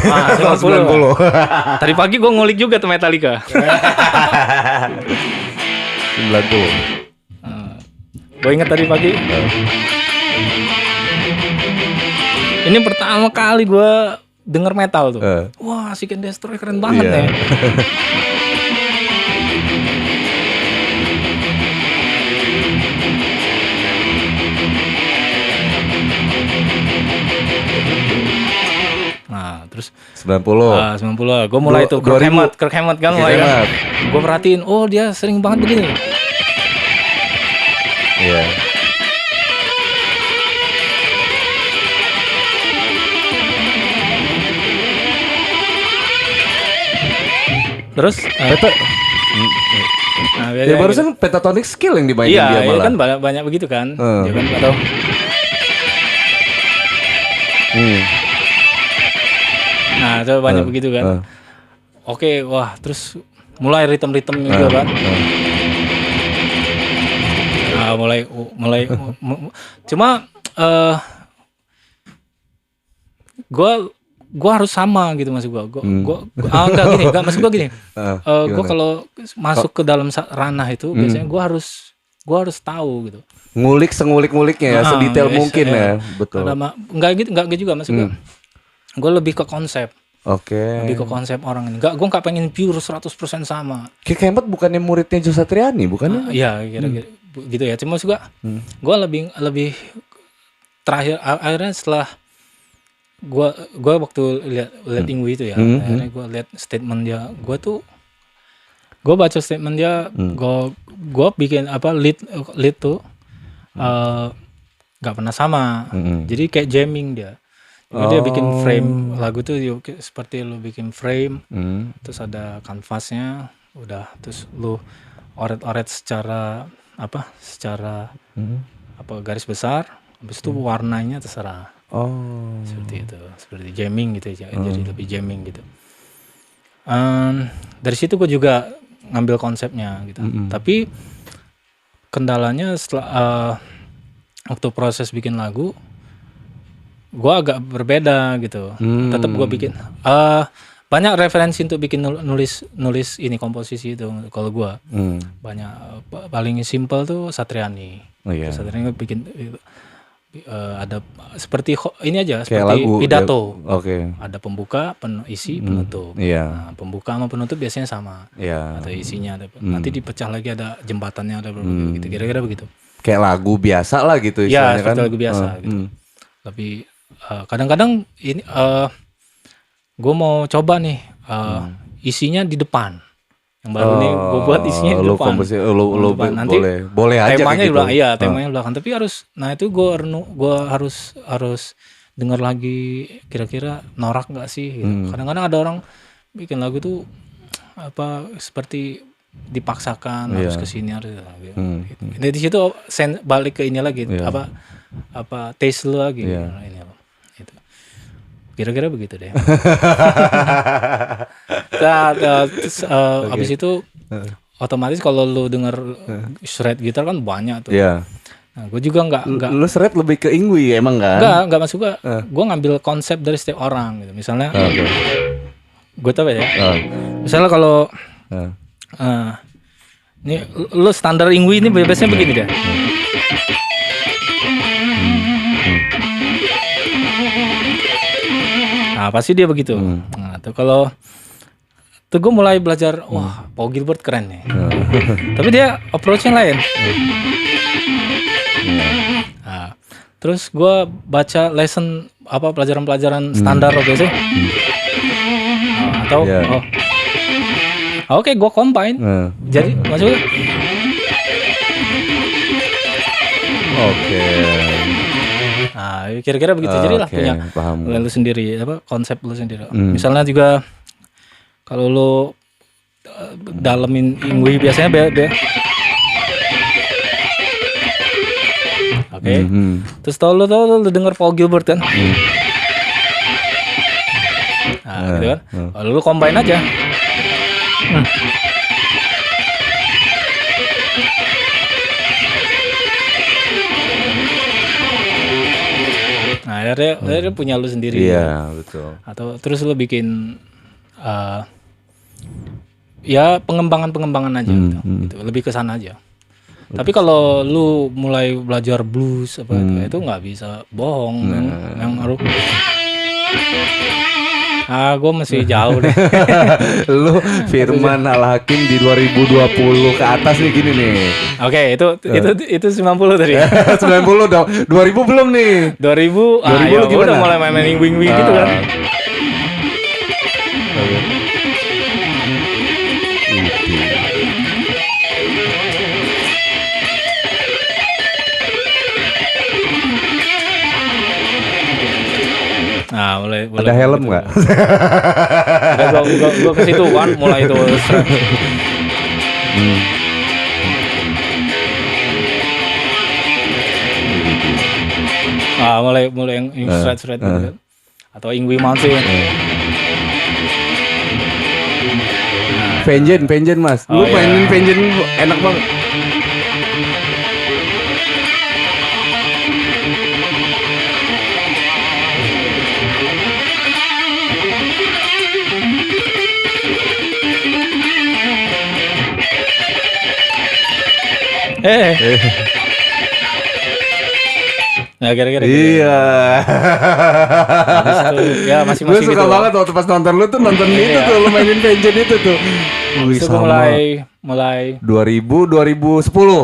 Tadi pagi gue ngulik juga tuh Metallica. 90. Gue inget tadi pagi. Ini pertama kali gue denger metal tuh. Wah, Seek and Destroy keren banget ya. Nah, terus 90. 90. Gue mulai tuh Kirk Hammett kan mulai kan. Gue perhatiin, oh dia sering banget begini. Iya. Terus nah, ya barusan gitu. Pentatonic skill yang dimainin dia malah. Iya kan banyak begitu kan. Dia kan atau nah itu banyak begitu kan. Oke, wah terus mulai ritme juga kan. Nah, mulai cuma gua harus sama gitu maksud gua enggak maksud gua gini. Gua kalau masuk ke dalam ranah itu biasanya gua harus tahu gitu. Nguliknya ya, sedetail mungkin ya. Betul. Enggak gitu juga maksud gua. Gua lebih ke konsep. Oke. Lebih ke konsep orang ini. Gua enggak pengen pure 100% sama. Kemet bukannya muridnya Jo Satriani, bukannya? Iya, kira-kira gitu ya. Cuma juga gua lebih terakhir akhirnya setelah gua waktu lihat Ingwi itu ya, akhirnya gua lihat statement dia, gua baca statement dia, gua bikin lead tuh nggak pernah sama, jadi kayak jamming dia. Dia bikin frame lagu tuh seperti lu bikin frame, terus ada kanvasnya, udah terus lu oret-oret secara garis besar, habis itu warnanya terserah. Seperti itu, seperti jamming gitu ya, jadi lebih jamming gitu. Dari situ gue juga ngambil konsepnya gitu. Tapi kendalanya setelah waktu proses bikin lagu, gue agak berbeda gitu. Tetap gue bikin banyak referensi untuk bikin nulis ini komposisi itu. Kalau gue banyak paling simpel tuh Satriani. Satriani bikin ada seperti ini aja, seperti lagu, pidato. Ada pembuka, isi, penutup. Nah, pembuka sama penutup biasanya sama. Atau isinya ada. Nanti dipecah lagi ada jembatannya ada gitu. Kira-kira begitu. Kayak lagu biasa lah gitu istilahnya ya, seperti lagu biasa gitu. Tapi kadang-kadang ini gue mau coba nih isinya di depan. Yang baru nih gue buat isinya di depan. Depan. Nanti boleh aja temanya gitu. Temanya di belakang. Tapi itu gue harus dengar lagi kira-kira norak nggak sih. Gitu. Kadang-kadang ada orang bikin lagu tuh seperti dipaksakan harus kesini harus gitu. Di situ balik ke ini lagi taste lu lagi. Ini itu. Kira-kira begitu deh. Terus abis itu otomatis kalau lu denger shred gitar kan banyak tuh. Nah, gue juga nggak. Lu shred lebih ke Ingwi emang kan? Nggak masuk gue. Gue ngambil konsep dari setiap orang gitu. Misalnya, gue tahu ya. Misalnya kalau ini lu standar Ingwi ini biasanya begini deh. Nah pasti dia begitu. Nah tuh kalau tuh gue mulai belajar, wah Paul Gilbert keren nih. Tapi dia approach-nya lain. Nah, terus gue baca lesson pelajaran-pelajaran standar biasanya. Atau oke, gue combine. Jadi maksudnya nah, kira-kira begitu. Jadilah punya lu sendiri, konsep lu sendiri. Misalnya juga kalau lu dalemin Ingwi biasanya oke. Terus lu denger Paul Gilbert kan? Nah, gitu kan? Lalu lu combine aja. Nah, akhirnya punya lu sendiri. Iya, betul. Atau terus lu bikin ya pengembangan aja gitu. Lebih ke sana aja. Tapi kalau lu mulai belajar blues itu nggak bisa bohong. Yang harus gue masih jauh deh. Lu Firman Al-Hakim di 2020 ke atas nih gini nih. Oke, itu 90 tadi. 90 dong. 2000 belum nih. 2000 gimana? Udah mulai main wing gitu kan. Nah, mulai Ada helm nggak? Gue ke situ kan mulai itu strap. Mulai yang straight gitu kan. Atau Ingwi Mountain. Vengeance Mas. Lu mainin Vengeance enak banget. Nah kira-kira iya. Ya masih Gue suka gitu banget waktu pas nonton lu tuh nonton itu tuh, lu mainin Vengeance itu tuh. Itu gue mulai 2010.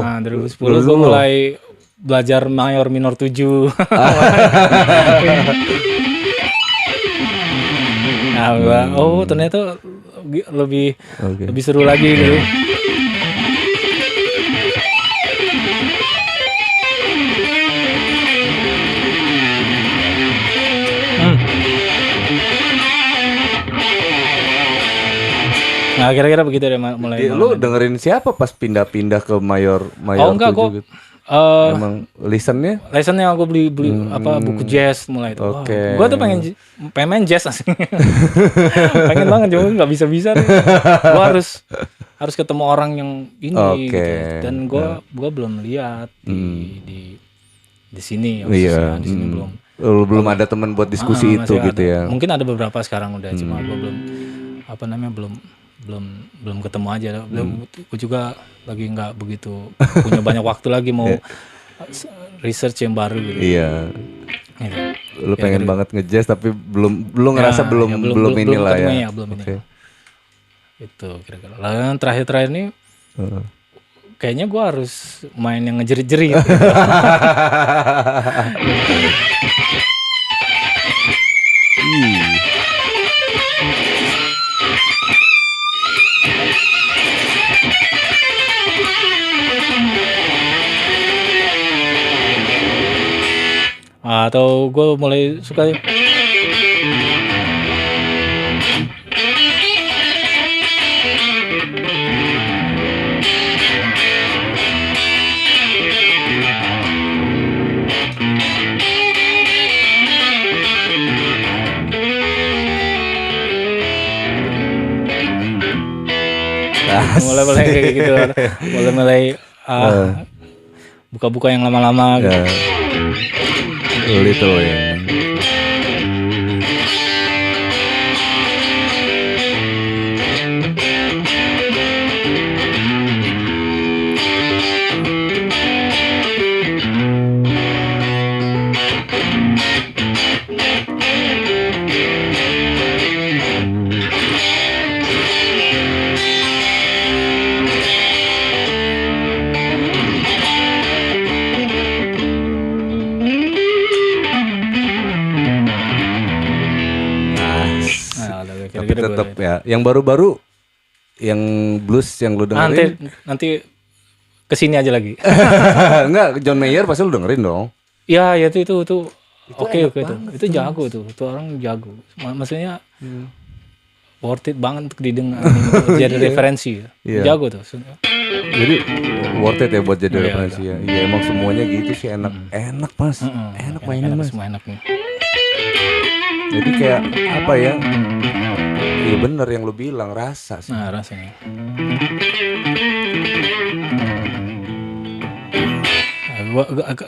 Nah 2010 gue mulai belajar mayor minor 7. Nah ternyata lebih seru lagi gitu. Nah kira-kira begitu deh mulai. Lu dengerin siapa pas pindah-pindah ke mayor enggak 7 kok. gitu? Emang listennya aku beli buku jazz mulai itu. Oke. Gue tuh pengen main jazz aslinya. Pengen banget cuma nggak bisa nih. Gue harus ketemu orang yang ini gitu. Dan gue belum lihat di sini iya. Di sini belum ada teman buat diskusi itu gitu ada. ya. Mungkin ada beberapa sekarang udah cuma gue belum ketemu aja. Gue juga lagi nggak begitu punya banyak waktu lagi mau research yang baru gitu. Iya. Gitu. Lu pengen banget ngejazz tapi belum ngerasa belum inilah ya. Belum ini. Itu kira-kira. Lalu yang terakhir ini kayaknya gue harus main yang ngejerit-jerit. Atau gue mulai suka mulai kayak gitu, mulai buka-buka yang lama-lama gitu. Little ya. Tapi tetap ya. Yang baru-baru yang blues yang lu dengerin. Nanti kesini aja lagi. Enggak, John Mayer pasti lu dengerin dong. Ya itu oke itu jago tuh. Itu orang jago. Maksudnya worth it banget untuk didengar. Jadi referensi. Jago tuh. Jadi worth it ya buat jadi referensi ya. Iya emang semuanya gitu sih enak Mas. Enak mainnya Mas. Semua enak nih. Jadi kayak apa ya? Iya bener yang lu bilang rasa sih. Nah rasanya.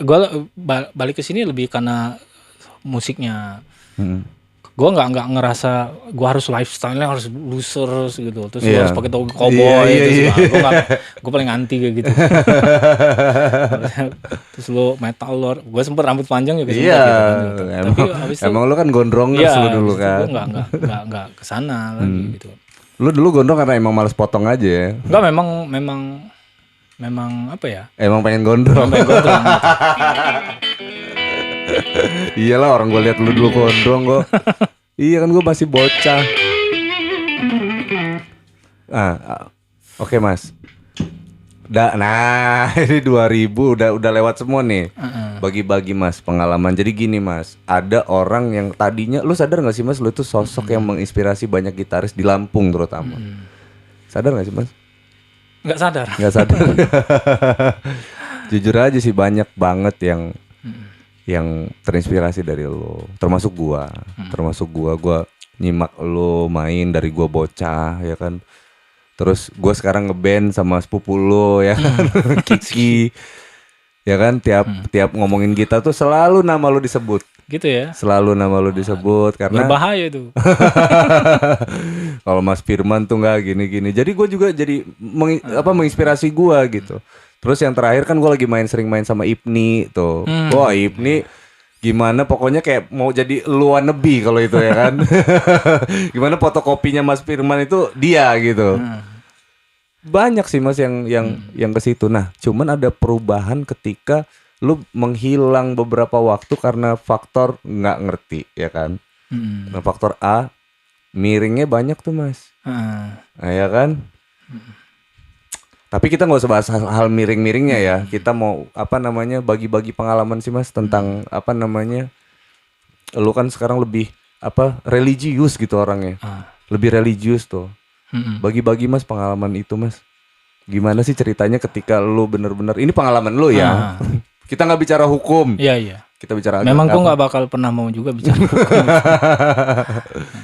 Gue balik ke sini lebih karena musiknya. Gue nggak ngerasa gue harus lifestyle-nya harus loser gitu. Terus gue harus pakai topi cowboy. Gue paling anti kayak gitu. Terus lo metal lord. Gue sempet rambut panjang juga. Iya. Gitu. Emang lo kan gondrong dulu kan. Gue nggak kesana lagi gitu. Lo dulu gondrong karena emang males potong aja ya? Enggak, memang apa ya? Emang pengen gondrong. Iyalah orang gue lihat lu dulu gondrong kok. Iya kan gue masih bocah. Oke Mas. Nah ini 2000 udah lewat semua nih. Bagi-bagi Mas pengalaman. Jadi gini Mas, ada orang yang tadinya, lu sadar gak sih Mas, lu itu sosok yang menginspirasi banyak gitaris di Lampung terutama. Sadar gak sih Mas? Nggak sadar. Nggak sadar. Jujur aja sih banyak banget yang terinspirasi dari lo. Termasuk gua nyimak lo main dari gua bocah ya kan. Terus gua sekarang ngeband sama sepupu lo ya kan. Kiki. Ya kan tiap ngomongin kita tuh selalu nama lo disebut. Gitu ya. Selalu nama lo disebut karena berbahaya itu. kalau Mas Firman tuh nggak gini-gini. Jadi gue juga jadi menginspirasi gue gitu. Terus yang terakhir kan gue lagi sering main sama Ibni tuh. Wah Ibni gimana pokoknya kayak mau jadi luar nebi kalau itu ya kan. Gimana fotokopinya Mas Firman itu dia gitu. Banyak sih Mas yang ke situ. Nah, cuman ada perubahan ketika lu menghilang beberapa waktu karena faktor nggak ngerti ya kan. Nah, faktor A miringnya banyak tuh Mas. Nah, ya kan. Tapi kita nggak usah bahas hal miring-miringnya ya. Kita mau bagi-bagi pengalaman sih Mas tentang lu kan sekarang lebih religius gitu orangnya. Lebih religius tuh. Bagi-bagi Mas pengalaman itu Mas. Gimana sih ceritanya ketika lu bener-bener ini pengalaman lu ya. Kita nggak bicara hukum. Iya. Kita bicara memang gue nggak bakal pernah mau juga bicara hukum.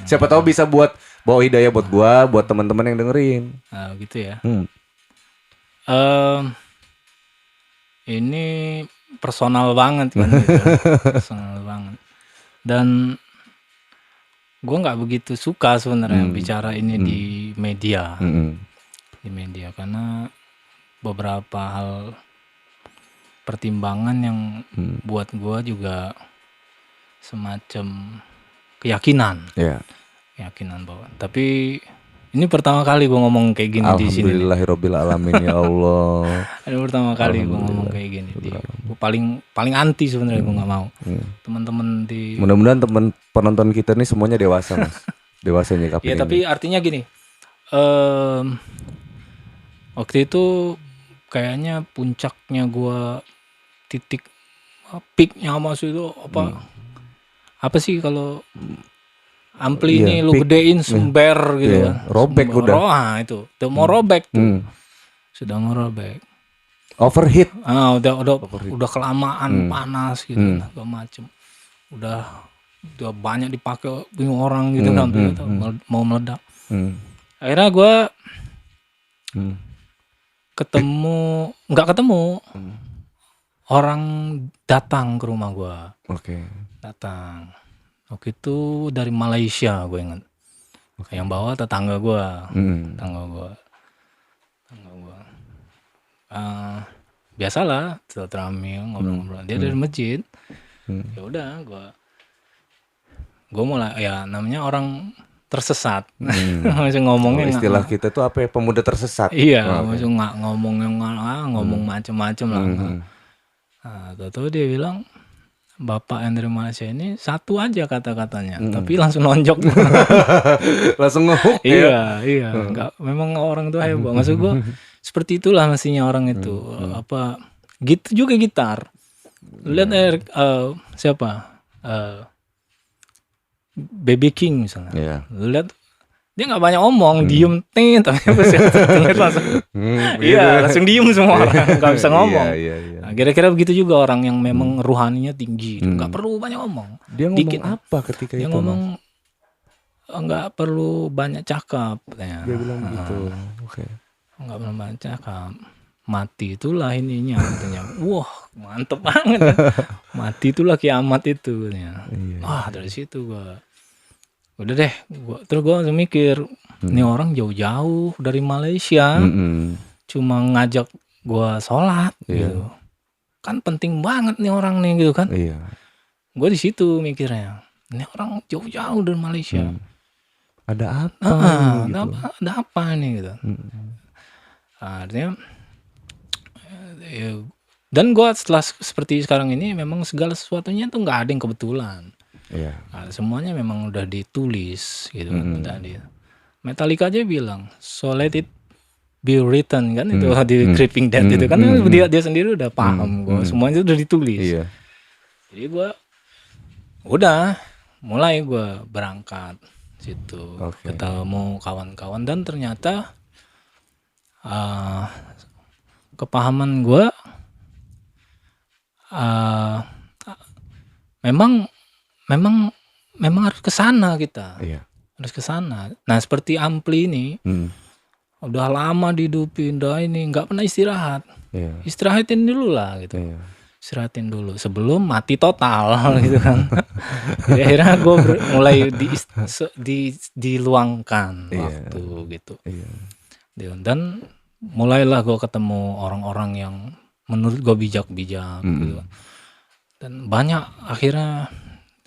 Siapa tahu bisa bawa hidayah buat gua, buat teman-teman yang dengerin. Nah, gitu ya. Ini personal banget kan gitu. Personal banget. Dan gue nggak begitu suka sebenarnya bicara ini di media. Di media karena beberapa hal pertimbangan yang buat gue juga semacam keyakinan. Keyakinan bahwa. Tapi ini pertama kali gue ngomong kayak gini di sini. Alhamdulillahirabbil alamin ya Allah. Ini pertama kali gue ngomong kayak gini. Gue paling anti sebenarnya gue nggak mau. Teman-teman di. Mudah-mudahan teman penonton kita nih semuanya dewasa Mas. Dewasa nyikapin. Iya tapi artinya gini. Waktu itu kayaknya puncaknya gue titik peaknya Mas itu apa sih kalau ampli ini lu gedein sumber gitu kan. Robek udah. Itu mau robek tuh. Sudah mau robek. Overheat. Udah kelamaan panas gitu segala macem. Udah banyak dipakai orang gitu kan mau meledak. Akhirnya gue nggak ketemu. Orang datang ke rumah gue. Datang. Waktu itu dari Malaysia gue ingat. Yang bawa tetangga gue. Biasalah silaturahmi ngobrol-ngobrol. Dia dari masjid. Ya udah gue mulai ya namanya orang tersesat. Masih ngomongnya istilah kita tuh apa ya, pemuda tersesat. Iya, masih ngomong macem-macem lah. Tahu dia bilang bapak yang dari Malaysia ini satu aja kata-katanya, tapi langsung nonjok. Langsung ngehook ya. Iya. Enggak, memang orang itu hebat. Maksud gua seperti itulah mestinya orang itu. Gitu juga gitar. Lihat siapa? Baby King misalnya. Lihat dia nggak banyak omong, diem tapi langsung langsung diem semua orang, nggak bisa ngomong. Nah, kira-kira begitu juga orang yang memang ruhaninya tinggi, nggak perlu banyak omong. Dia ngomong dikit apa ketika dia itu? Dia ngomong nggak perlu banyak cakap. Dia bilang begitu. Nggak perlu banyak cakap. Mati itulah ininya katanya. Wah mantep banget. Mati itulah kiamat itu katanya. Wah dari situ udah deh, terus gue langsung mikir, ini orang jauh-jauh dari Malaysia, cuma ngajak gue sholat, gitu, kan penting banget nih orang nih, gitu kan? Gue di situ mikirnya, ini orang jauh-jauh dari Malaysia, ada apa? Ada apa nih, gitu? Artinya, dan gue setelah seperti sekarang ini, memang segala sesuatunya tuh nggak ada yang kebetulan. Nah, semuanya memang udah ditulis gitu kan. Metallica aja bilang so let it be written kan, itu di Creeping Dead itu kan dia sendiri udah paham semuanya itu udah ditulis. Jadi gue udah mulai gue berangkat situ, ketemu kawan-kawan, dan ternyata kepahaman gue memang harus ke sana kita. Harus ke sana. Nah, seperti Ampli ini udah lama dihidupin, udah ini nggak pernah istirahat. Istirahatin dulu lah gitu. Istirahatin dulu sebelum mati total gitu kan. Jadi akhirnya gue mulai diluangkan waktu gitu. Dan mulailah gue ketemu orang-orang yang menurut gue bijak-bijak gitu. Dan banyak akhirnya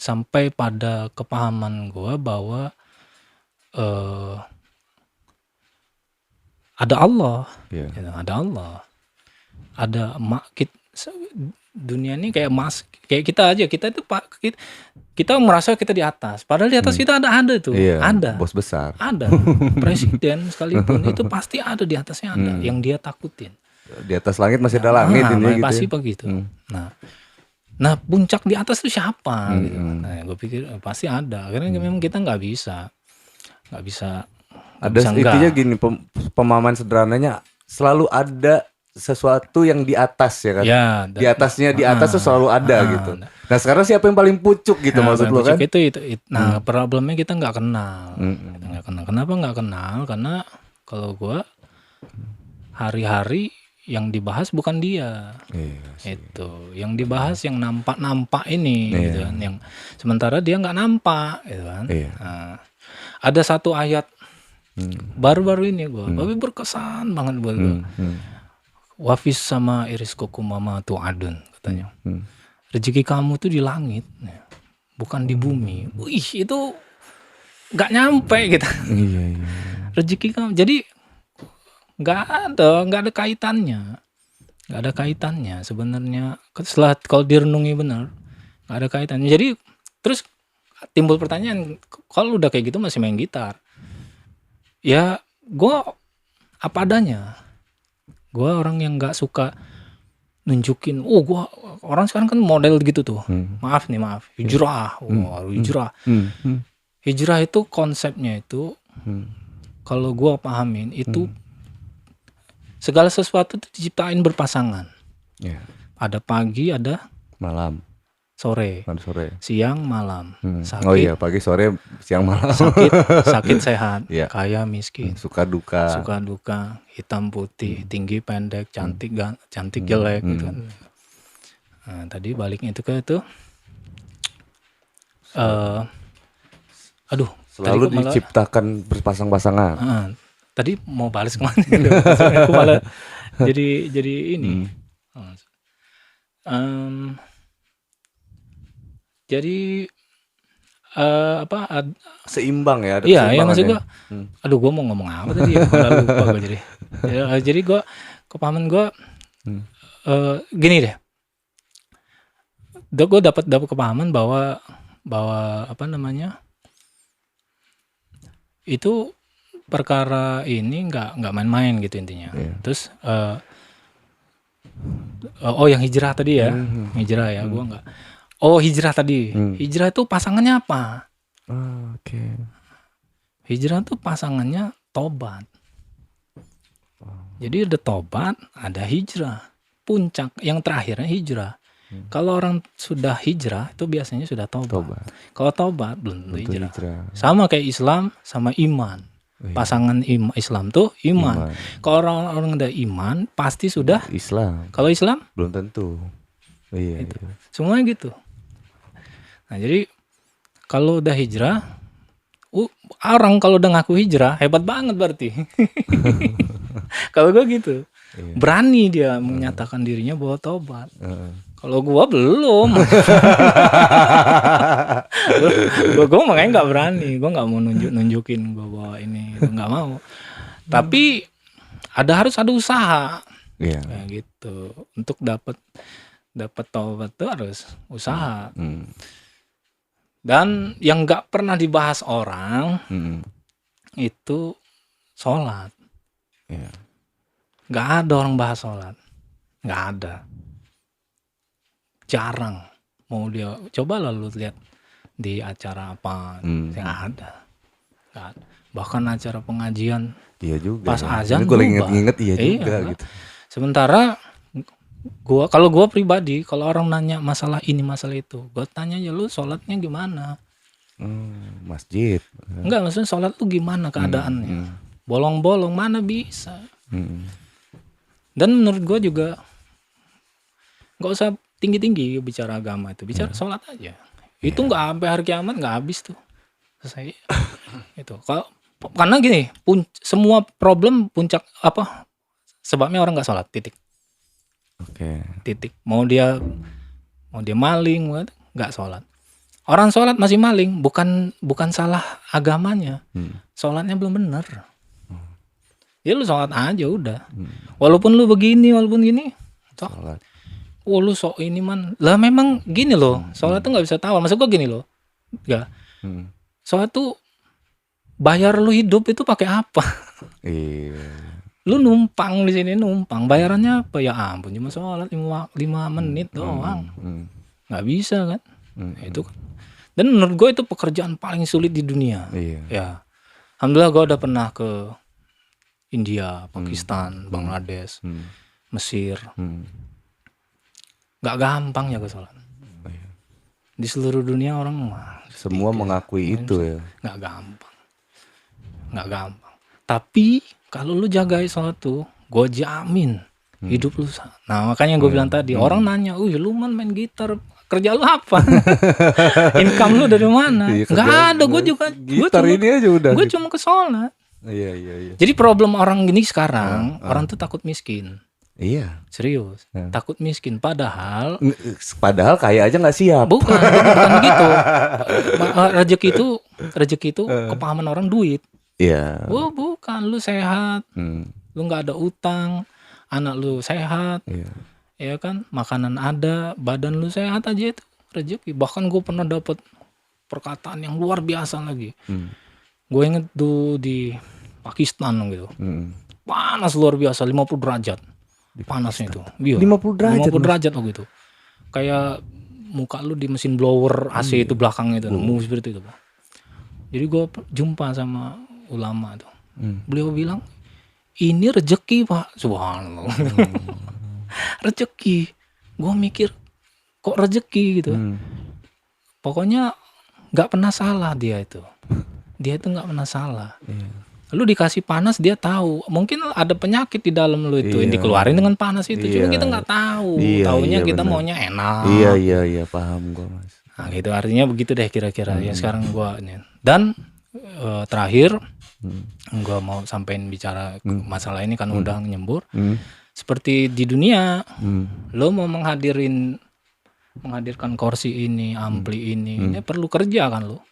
sampai pada kepahaman gue bahwa ada Allah, gitu, ada Allah, ada dunia ini kayak kita aja, kita itu kita merasa kita di atas, padahal di atas kita ada tuh, ada bos besar, ada presiden sekalipun itu pasti ada di atasnya, ada yang dia takutin. Di atas langit masih ada langit, ini pasti gitu. Begitu. Nah puncak di atas itu siapa? Gitu. Nah, gue pikir pasti ada. Akhirnya memang kita nggak bisa. Ada intinya gini, pemahaman sederhananya selalu ada sesuatu yang di atas ya kan? Di atasnya di atas tuh selalu ada gitu. Nah sekarang siapa yang paling pucuk gitu maksud lo kan? Itu. Nah problemnya kita nggak kenal. Kita nggak kenal. Kenapa nggak kenal? Karena kalau gue hari-hari yang dibahas bukan dia, itu yang dibahas yang nampak ini, gitu kan. Yang sementara dia nggak nampak, gitu kan. Nah, ada satu ayat baru-baru ini tapi berkesan banget buat gue. Wafis sama iriskoku mama tu adun, katanya. Rezeki kamu tuh di langit, bukan di bumi. Wih, itu nggak nyampe gitu. Rezeki kamu, jadi nggak ada kaitannya, sebenarnya. Setelah kalau direnungi benar, nggak ada kaitannya. Jadi terus timbul pertanyaan, kalau udah kayak gitu masih main gitar? Ya gue apa adanya. Gue orang yang nggak suka nunjukin, gue orang sekarang kan model gitu tuh. Maaf hijrah. Hijrah itu konsepnya itu, kalau gue pahamin itu segala sesuatu itu diciptain berpasangan. Ada pagi, ada malam, sore, siang, malam. Sakit, pagi, sore, siang, malam. Sakit, sehat, kaya, miskin, suka duka, hitam putih, tinggi pendek, cantik jelek gitu kan. Nah, tadi baliknya itu selalu diciptakan berpasang-pasangan. Tadi mau balas kemana? Aku malah jadi ini. Jadi seimbang ya? Iya, yang maksud gue. Gue mau ngomong apa tadi ya? Malah lupa gue jadi. Jadi gue kepahaman gue gini deh. Gue dapat kepahaman bahwa itu perkara ini nggak main-main gitu intinya. Terus yang hijrah tadi ya, hijrah ya, gue nggak. Hijrah tadi, hijrah itu pasangannya apa? Hijrah itu pasangannya tobat. Jadi ada tobat, ada hijrah. Puncak yang terakhirnya hijrah. Kalau orang sudah hijrah itu biasanya sudah tobat. Kalau tobat belum hijrah. Sama kayak Islam sama iman. Pasangan Islam tuh iman. Kalau orang ada iman pasti sudah Islam. Kalau Islam belum tentu. Gitu. Semuanya gitu. Nah jadi kalau udah hijrah, orang kalau udah ngaku hijrah hebat banget berarti. Kalau gue gitu, berani dia menyatakan dirinya bahwa tobat. Kalau gue belum. Gue makanya nggak berani, gue nggak mau nunjukin gue bahwa ini, nggak mau. Tapi harus ada usaha, kayak gitu. Untuk dapat taubat tuh harus usaha. Dan yang nggak pernah dibahas orang itu sholat. Nggak ada orang bahas sholat, nggak ada. Jarang, mau dia coba lalu lihat di acara apa yang ada. Nggak ada. Bahkan acara pengajian Iya juga. pas azan gue lagi bubar. inget iya juga Iya. gitu. Sementara kalau gua pribadi, kalau orang nanya masalah ini masalah itu, gua tanya aja, lu sholatnya gimana? Masjid. Enggak, maksudnya sholat tuh gimana keadaannya? Bolong-bolong mana bisa? Dan menurut gua juga nggak usah tinggi-tinggi bicara agama itu, bicara sholat aja. Itu nggak sampai hari kiamat nggak habis tuh. Selesai. Itu. Karena gini, semua problem puncak apa? Sebabnya orang nggak sholat, titik. Oke. Titik. Mau dia maling, nggak sholat. Orang sholat masih maling, bukan salah agamanya. Sholatnya belum benar. Ya lu sholat aja udah. Walaupun lu begini, walaupun gini, Sholat. oh lu sok ini man. Lah memang gini loh, sholat tuh nggak bisa tawar. Maksud gua gini loh, nggak. Sholat tuh bayar lu hidup itu pakai apa? Iya. Lu numpang di sini numpang, bayarannya apa ya ampun cuma sholat 5 menit doang, nggak bisa kan? Itu kan. Dan menurut gue itu pekerjaan paling sulit di dunia. Iya. Ya, alhamdulillah gue udah pernah ke India, Pakistan, Bangladesh, Mesir. Nggak gampang ya gue sholat. Di seluruh dunia orang Semua mengakui itu ya. nggak gampang. Tapi kalau lu jagai sholat tuh, gue jamin hidup lu. Nah makanya gue bilang tadi, orang nanya, lu main gitar, kerja lu apa? Income lu dari mana? Iya, Nggak ada, gue juga. Gitar ini aja udah. Gue cuma ke sholat. Iya. Jadi problem orang gini sekarang, orang tuh takut miskin. Iya. Serius, takut miskin. Padahal kaya aja nggak siap. bukan gitu. Rezeki itu kepahaman orang duit. Iya. Oh bukan, lu sehat, lu nggak ada utang, anak lu sehat, ya kan, makanan ada, badan lu sehat aja itu rezeki. Bahkan gue pernah dapat perkataan yang luar biasa lagi. Gue inget tuh di Pakistan gitu, panas luar biasa, 50 derajat. Panasnya itu. Iya, 50 derajat. 50 derajat waktu itu. Kayak muka lu di mesin blower AC itu belakang itu, seperti itu. Jadi gue jumpa sama ulama tuh. Beliau bilang, "Ini rezeki, Pak." Subhanallah. Rezeki. Gue mikir, kok rezeki gitu. Pokoknya enggak pernah salah dia itu. Dia itu enggak pernah salah. Lu dikasih panas dia tahu, mungkin ada penyakit di dalam lu itu yang dikeluarin dengan panas itu, cuma kita nggak tahu, taunya kita bener. Maunya enak. Iya paham gua Mas. Nah gitu artinya begitu deh kira-kira ya sekarang gua dan terakhir gua mau sampein bicara masalah ini kan udah nyembur. Seperti di dunia, lo mau menghadirkan kursi ini, ampli ini perlu kerja kan lo,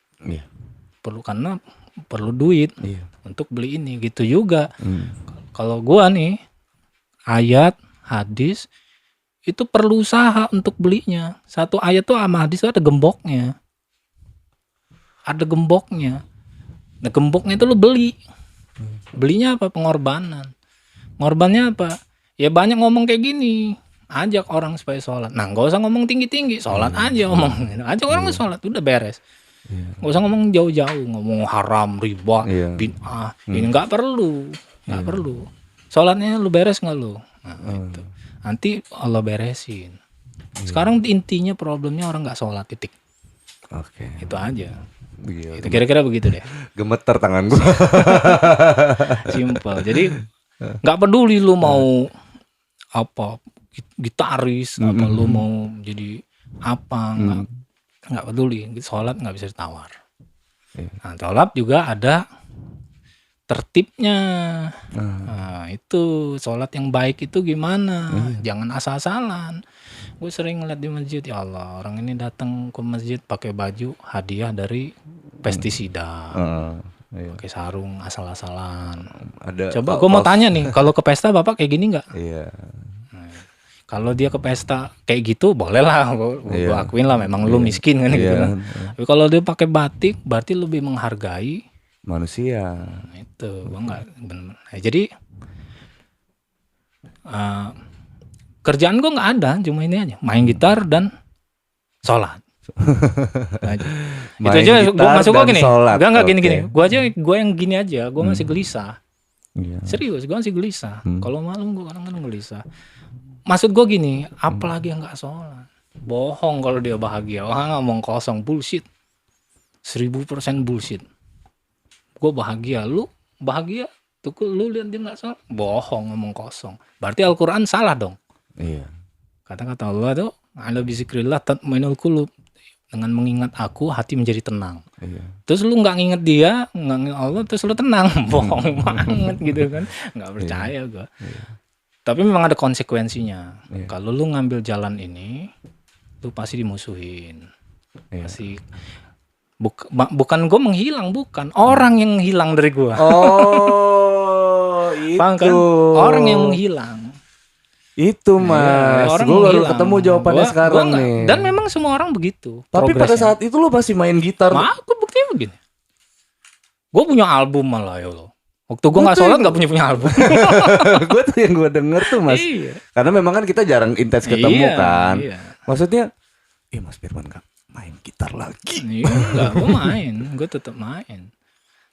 perlu karena perlu duit untuk beli ini gitu juga. Kalau gua nih ayat hadis itu perlu usaha untuk belinya. Satu ayat tuh sama hadis tuh ada gemboknya. Nah gemboknya itu lu beli. Belinya apa? Pengorbanan. Ngorbannya apa? Ya banyak ngomong kayak gini. Ajak orang supaya sholat. Nah gak usah ngomong tinggi-tinggi. Sholat aja ngomong. Ajak orang sholat udah beres. Nggak usah ngomong jauh-jauh, ngomong haram, riba, bid'ah. Ini nggak perlu. Sholatnya lu beres nggak lu? Nah, itu. Nanti Allah beresin. Sekarang intinya problemnya orang nggak sholat, titik. Oke. Itu aja. Itu kira-kira begitu deh. Gemeter tangan gua. Simpel. Jadi nggak peduli lu mau apa gitaris, apa lu mau jadi apa, nggak peduli, sholat nggak bisa ditawar. Nah, sholat juga ada tertibnya. Nah, itu sholat yang baik itu gimana? Jangan asal-asalan. Gue sering ngeliat di masjid, ya Allah, orang ini datang ke masjid pakai baju hadiah dari pestisida, pakai sarung asal-asalan. Coba gue mau tanya nih, kalau ke pesta bapak kayak gini nggak? Iya. Kalau dia ke pesta kayak gitu boleh lah, gue akuin lah, memang lu miskin kan gitu kan. Tapi kalau dia pakai batik berarti lebih menghargai manusia. Itu gue nggak bener. Nah, jadi kerjaan gue nggak ada, cuma ini aja, main gitar dan sholat. Nah, itu Main aja gitar maksud gue dan gini, sholat. enggak Oke. gini. Gue yang gini aja, gue masih gelisah. Iya. Serius, gue masih gelisah. Kalau malam gue kadang-kadang gelisah. Maksud gue gini, apalagi yang nggak sholat, bohong kalau dia bahagia. Wah, ngomong kosong, bullshit. 1000% bullshit. Gue bahagia, lu bahagia, tuh lu lihat dia nggak sholat, bohong, ngomong kosong. Berarti Al-Quran salah dong. Iya. Kata-kata Allah tuh, ala bizikrillah tatmainul qulub. Dengan mengingat aku, hati menjadi tenang. Iya. Terus lu nggak nginget dia, nggak nginget Allah, terus lu tenang, bohong banget gitu kan? Nggak percaya gue. Tapi memang ada konsekuensinya. Kalau lu ngambil jalan ini, lu pasti dimusuhin. Pasti bukan gue menghilang, bukan orang yang hilang dari gue. Oh, itu. Paham kan? Orang yang menghilang. Itu Mas, orang gue baru menghilang. ketemu jawabannya sekarang Gua nih. Dan memang semua orang begitu. Tapi pada saat itu lo masih main gitar. aku buktinya begini. Gue punya album malah ya Allah. Waktu gue nggak sholat nggak punya album. Gue tuh yang gue denger tuh Mas. Iya. Karena memang kan kita jarang intens ketemu kan. Iya. Maksudnya, Mas Firman gak main gitar lagi. Iya, enggak, gue main, gue tetap main.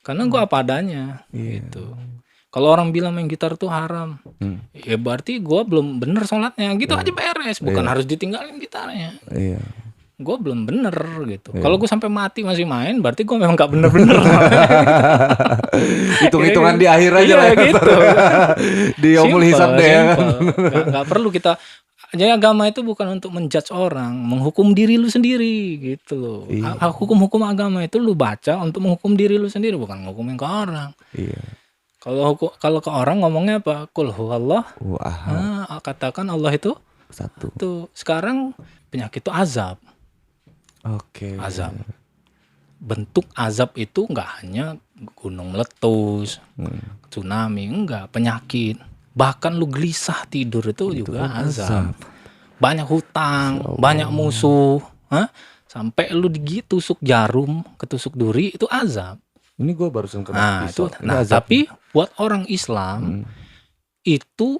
Karena gue apa adanya, gitu. Kalau orang bilang main gitar tuh haram, ya berarti gue belum bener sholatnya, gitu aja beres. Bukan harus ditinggalin gitarnya. Iya. Gue belum bener gitu. Kalau gue sampai mati masih main, berarti gue memang gak bener-bener. Hitung-hitungan di akhir aja lah. Gitu. Di Yaumul Hisab deh ya kan. Gak perlu kita. Jadi agama itu bukan untuk menjudge orang, menghukum diri lu sendiri gitu loh. Hukum-hukum agama itu lu baca untuk menghukum diri lu sendiri, bukan menghukumin ke orang. Iya. Kalau ke orang ngomongnya apa? Qul huwallah. Katakan Allah itu satu. Tuh, sekarang penyakit itu azab. Oke. Azab. Bentuk azab itu enggak hanya gunung meletus, tsunami, enggak, penyakit. Bahkan lu gelisah tidur itu juga azab. Banyak hutang, banyak musuh, sampai lu tusuk jarum, ketusuk duri, itu azab. Ini gue barusan kena tapi buat orang Islam itu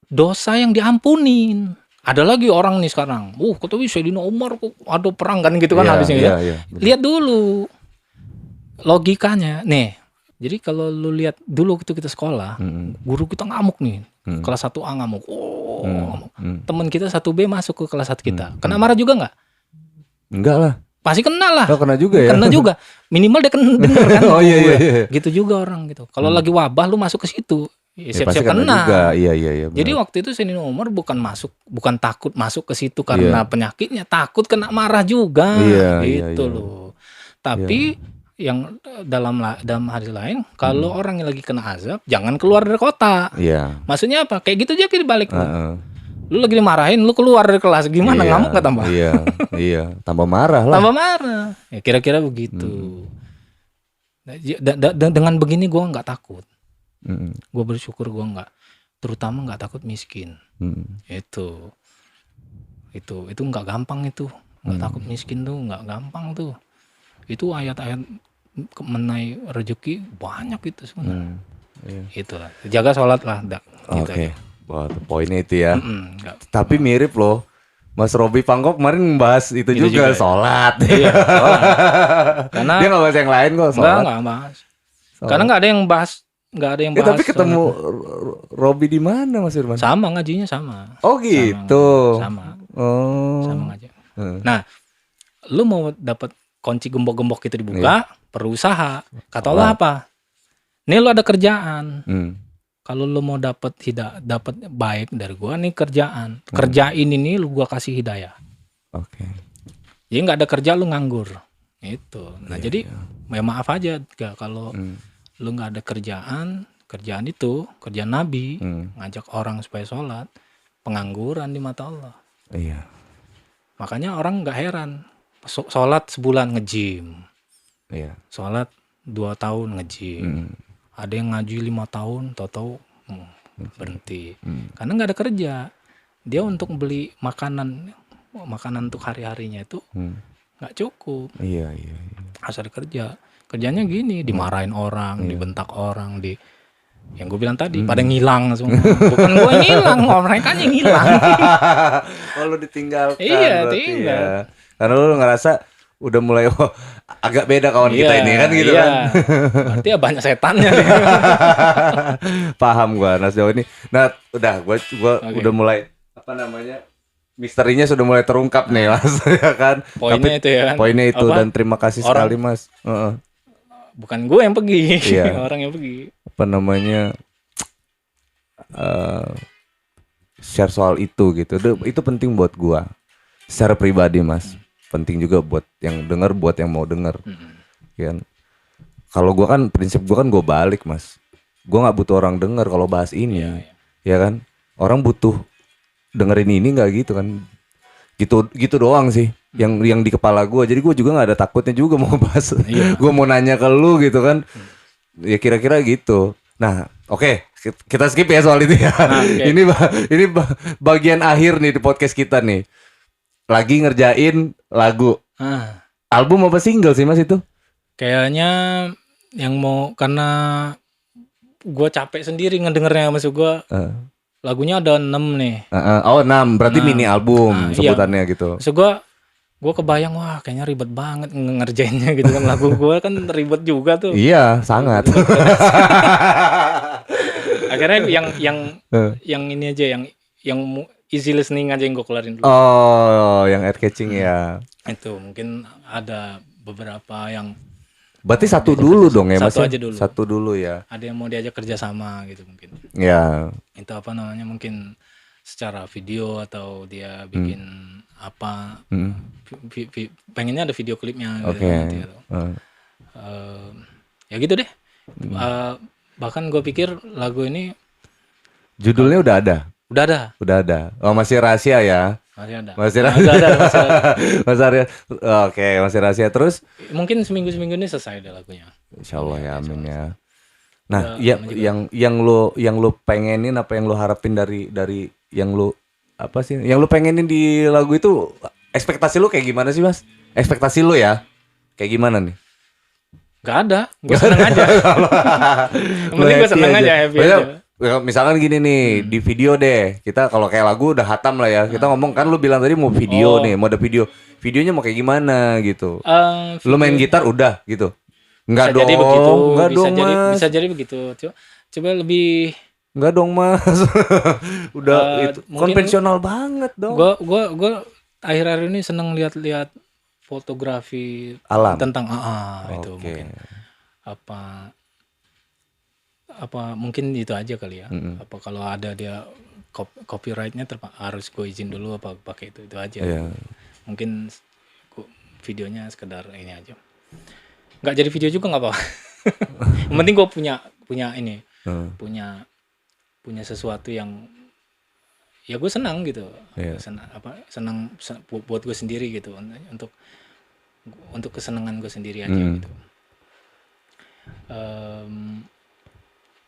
dosa yang diampunin. Ada lagi orang nih sekarang, kata Sayyidina Umar kok ada perang kan gitu kan habisnya ya. Lihat dulu logikanya nih. Jadi kalau lu lihat dulu waktu kita sekolah, guru kita ngamuk nih, kelas 1A ngamuk, ngamuk. Temen kita 1B masuk ke kelas 1 kita, kena marah juga nggak? Enggak lah. Pasti kena lah. Kena juga ya? Kena juga. Minimal dia denger kan. Oh iya. Gitu juga orang gitu. Kalau lagi wabah lu masuk ke situ, siap-siap kena. Juga. Iya. Jadi waktu itu Sayyidina Umar bukan takut masuk ke situ karena penyakitnya, takut kena marah juga. Gitu loh. Tapi yang dalam hadis lain, kalau orang yang lagi kena azab, jangan keluar dari kota. Iya. Maksudnya apa? Kayak gitu aja dibalik. Lu lagi dimarahin, lu keluar dari kelas, gimana? Ngamuk gak tambah? Iya, tambah marah lah. Tambah marah. Ya kira-kira begitu. Dengan begini gue nggak takut. Gue bersyukur gue nggak, terutama nggak takut miskin. Itu nggak gampang itu. Nggak takut miskin tuh nggak gampang tuh. Itu ayat-ayat mengenai rezeki banyak itu sebenarnya. Itulah. Jaga sholat lah. Oke. Wah, poinnya itu ya. Tapi mirip loh. Mas Robi Pangkok kemarin membahas itu juga sholat. Iya, sholat. Karena dia nggak bahas yang lain kok sholat. Nggak bahas. Karena nggak ada yang bahas. Tapi ketemu Robi di mana Mas Firman? Sama, ngajinya sama. Oh gitu. Sama. Sama ngaji. Nah, lu mau dapat kunci gembok-gembok itu dibuka, perlu usaha. Kata Allah apa? Nih lu ada kerjaan. Kalau lu mau dapat baik dari gua nih kerjaan. Kerjain ini lu gua kasih hidayah. Oke. Jadi enggak ada kerja lu nganggur. Itu. Nah, jadi ya maaf aja kalau lu enggak ada kerjaan itu, kerjaan Nabi, ngajak orang supaya sholat, pengangguran di mata Allah. Iya. Makanya orang enggak heran. Sholat sebulan nge-gym. Iya. Sholat 2 tahun nge-gym. Ada yang ngaji 5 tahun, tahu-tahu berhenti. Karena nggak ada kerja. Dia untuk beli makanan untuk hari-harinya itu nggak cukup. Iya. Harus ada kerja. Kerjanya gini, dimarahin orang, dibentak orang, yang gue bilang tadi, pada ngilang semua. Bukan gue ngilang, mereka yang ngilang. Kalau ditinggalkan. Iya, tinggal. Karena lu ngerasa udah mulai agak beda kawan kita ini kan gitu kan. Berarti ya banyak setannya nih. Paham gua. Nah sejauh ini, nah udah gua udah mulai apa namanya, misterinya sudah mulai terungkap nih Mas ya kan. Poinnya itu ya kan. Poinnya itu dan terima kasih sekali Mas. Bukan gue yang pergi, orang yang pergi. Apa namanya, share soal itu gitu. Itu penting buat gua secara pribadi Mas. Penting juga buat yang denger, buat yang mau denger. Kan. Kalau gua kan prinsip gua kan gua balik Mas. Gua nggak butuh orang denger kalau bahas ini. Ya kan? Orang butuh dengerin ini nggak gitu kan? Gitu doang sih yang di kepala gue. Jadi gue juga nggak ada takutnya juga mau bahas. Gue mau nanya ke lu gitu kan. Ya kira-kira gitu. Nah oke, kita skip ya soal itu ya. Ini bagian akhir nih di podcast kita nih. Lagi ngerjain lagu. Album apa single sih Mas itu? Kayaknya yang mau, karena gue capek sendiri ngedengernya, maksud gue. Lagunya ada 6 nih. 6, berarti mini album sebutannya gitu. So gue kebayang, wah kayaknya ribet banget ngerjainnya gitu kan. Lagu gue kan ribet juga tuh. Iya, sangat. Akhirnya yang ini aja, yang easy listening aja yang gue keluarin dulu. Oh, yang air catching ya. Itu mungkin ada beberapa yang. Berarti satu dulu dong ya Mas? Satu aja dulu. Satu dulu ya. Ada yang mau diajak kerja sama gitu mungkin. Ya. Itu apa namanya, mungkin secara video atau dia bikin apa. Pengennya ada video klipnya gitu. Ya gitu deh. Bahkan gue pikir lagu ini judulnya udah ada. Udah ada. Oh masih rahasia ya? Masih ada. Oke, masih rahasia. Terus mungkin seminggu ini selesai deh lagunya. Insyaallah ya, amin ya. Nah, yang lu pengenin, apa yang lu harapin dari yang lu apa sih? Yang lu pengenin di lagu itu, ekspektasi lu kayak gimana sih, Mas? Ekspektasi lu ya. Kayak gimana nih? Gak ada. Gue seneng aja. Yang penting gue seneng aja, happy aja. Misalkan gini nih, di video deh. Kita kalau kayak lagu udah hatam lah ya. Kita ngomong kan, lu bilang tadi mau video nih, mau ada video. Videonya mau kayak gimana gitu. Lu main gitar udah gitu. Enggak dong. Enggak dong, Mas. Bisa jadi begitu. Coba lebih. Enggak dong, Mas. Udah itu konvensional banget dong. Gua akhir-akhir ini seneng lihat fotografi alam tentang itu mungkin. Apa mungkin itu aja kali ya. Apa kalau ada dia copyrightnya harus gue izin dulu apa pakai itu aja. Mungkin videonya sekedar ini aja. Nggak jadi video juga nggak apa-apa. Yang penting gue punya ini, punya sesuatu yang ya gue senang gitu. Senang buat gue sendiri gitu, untuk kesenangan gue sendiri aja gitu.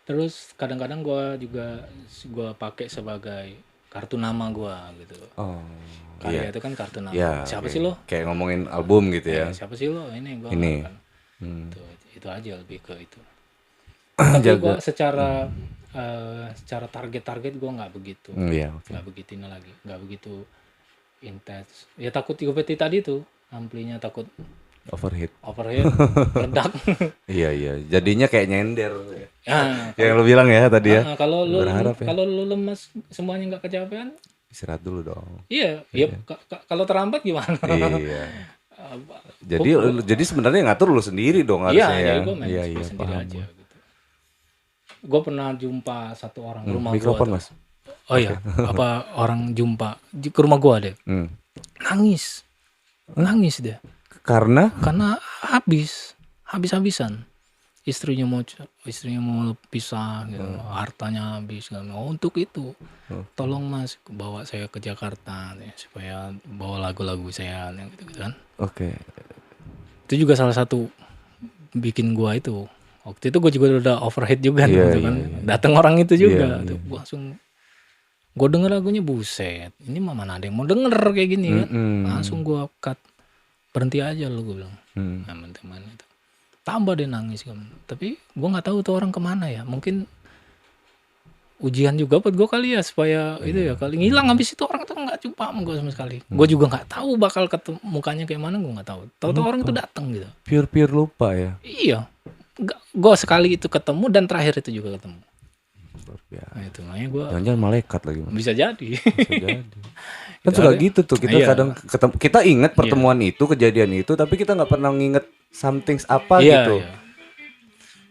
Terus kadang-kadang gue pakai sebagai kartu nama gue gitu. Karya itu kan kartu nama. Siapa sih lo? Kayak ngomongin album gitu ya. Siapa sih lo? Ini gue kan. Itu aja lebih ke itu. Tapi gue secara target gue nggak begitu. Nggak begitu ini lagi. Nggak begitu intens. Ya takut seperti tadi tuh. Amplinya takut overheat meledak. Iya jadinya kayak nyender yang lu bilang ya tadi ya. Kalau lu lemas semuanya nggak kecapean, istirahat dulu dong. Iya. Kalau terlambat gimana? Jadi sebenarnya ngatur lu sendiri dong harusnya. Jadi gue main sendiri aja gitu. Gue pernah jumpa satu orang rumah gue. Mikrofon Mas. Oh iya, orang jumpa ke rumah gue deh. Nangis dia. Karena habis-habisan. Istrinya mau pisah gitu. Hartanya habis kan. Untuk itu tolong Mas bawa saya ke Jakarta nih, supaya bawa lagu-lagu saya gitu kan. Itu juga salah satu bikin gua itu. Waktu itu gua juga udah overhead juga gitu kan. Datang orang itu juga tuh. Gua langsung denger lagunya, buset. Ini mana ada yang mau denger kayak gini kan. Langsung gua cut. Berhenti aja lo, gue bilang. Teman-teman itu tambah dia nangis kan. Tapi gue nggak tahu tuh orang kemana ya. Mungkin ujian juga buat gue kali ya, supaya itu ya kali ngilang. Habis itu orang tuh nggak jumpa sama gue sama sekali. Gue juga nggak tahu bakal ketemu mukanya kayak mana, gue nggak tahu. Tahu-tahu orang itu datang gitu. Pure lupa ya. Iya, gue sekali itu ketemu dan terakhir itu juga ketemu. Nah, itu makanya gue. Jangan-jangan malaikat lagi. Bisa jadi. Bisa jadi. Kan suka gitu tuh, kita kadang ketemu, kita ingat pertemuan itu, kejadian itu, tapi kita nggak pernah nginget something apa gitu. Iya.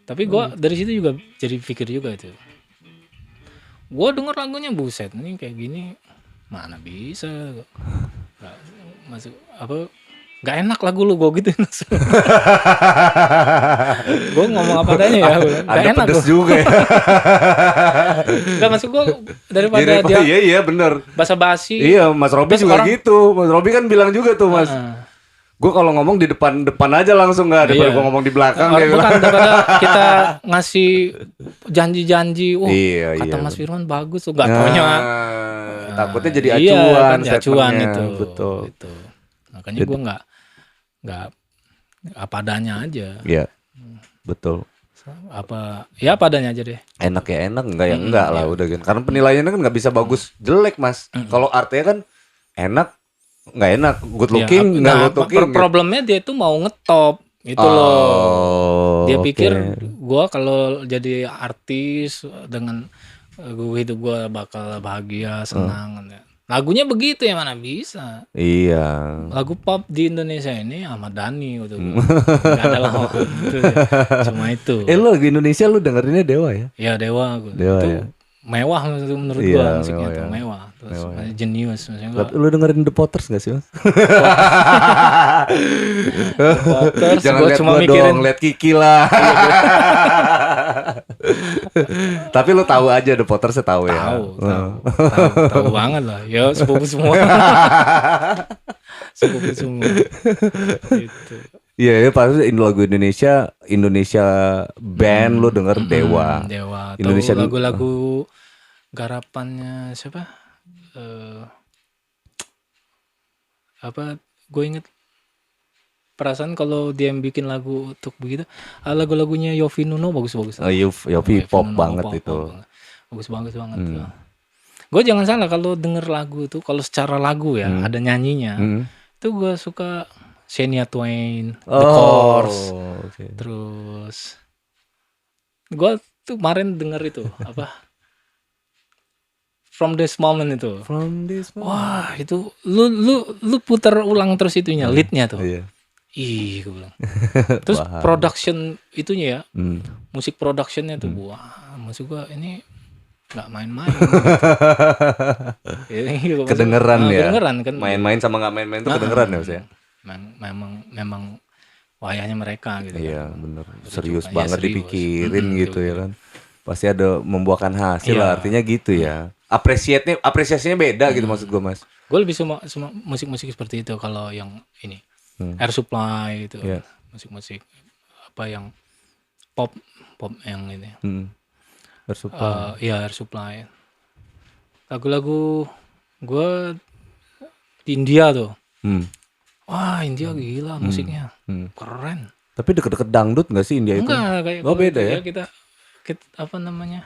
Tapi gue dari situ juga jadi pikir juga itu. Gue denger lagunya buset, nih kayak gini mana bisa gak masuk apa, gak enak lagu lu, gue gitu. Gue ngomong apa adanya ya, gak enak pedes juga ya. Gak masuk gue daripada dia. Iya bener, basa-basi. Iya, Mas Robi juga gitu. Mas Robi kan bilang juga tuh, Mas, gue kalau ngomong di depan aja langsung, nggak daripada gue ngomong di belakang. Bukan daripada kita ngasih janji-janji. Kata Mas Firman bagus tuh, nggak taunya. Takutnya jadi acuan, kan, acuan itu. Betul. Gitu. Makanya gue nggak apa adanya aja. Iya, betul. Apa adanya aja deh. Enak ya enak, enggak ya enggak lah udah kan. Karena penilaiannya kan nggak bisa bagus jelek, Mas. Kalau artinya kan enak, nggak enak, good looking, nggak good looking. Problemnya dia tuh mau ngetop itu loh. Dia pikir gue kalau jadi artis dengan gue hidup gue bakal bahagia, senang. Lagunya begitu ya, mana bisa. Iya. Lagu pop di Indonesia ini Ahmad Dhani gitu. Nggak ada lawan gitu. Cuma itu. Lo lagu Indonesia lu dengerinnya Dewa ya? Ya Dewa. Dewa itu ya. Mewah menurut gua musiknya tuh, mewah. Terus jenius maksudnya. Lu dengerin The Potters gak sih, Mas? The Potters, jangan gua liat cuma gua mikirin dong, liat Kiki lah. Tapi lu tahu aja The Potters tahu ya. Tahu banget lah. Ya sepupu semua. Sepupu semua. Gitu. Iya, pasti lagu Indonesia band lu denger Dewa. Dewa. Indonesia lagu-lagu garapannya siapa? Gue inget perasaan kalau dia yang bikin lagu untuk begitu, lagu-lagunya Yovie Nuno bagus-bagus. Yovie pop banget itu. Bagus banget. Gue jangan salah kalau denger lagu itu, kalau secara lagu ya ada nyanyinya, itu gue suka Shania Twain, The Course, terus gue tuh kemarin denger itu apa From This Moment itu. Wah itu lu putar ulang terus itunya, leadnya tuh. Ih, gue bilang. Terus production itunya ya, musik productionnya tuh, wah, maksud gue ini nggak main-main. Gitu. Kedengeran ya. Kedengeran kan. Main-main sama nggak main-main tuh kedengeran ya, maksudnya. Memang wayahnya mereka gitu. Iya, bener. Serius banget dipikirin gitu ya kan. Pasti ada membuahkan hasil lah, artinya gitu ya. Apresiasinya beda gitu maksud gue, Mas. Gue lebih suka musik-musik seperti itu kalau yang ini. Air Supply itu. Musik-musik apa yang pop yang ini. Air Supply. Air Supply. Lagu-lagu gue di India tuh. Wah, India gila musiknya. Keren. Tapi deket-deket dangdut gak sih India itu? Enggak, kayak beda ya? Kita apa namanya?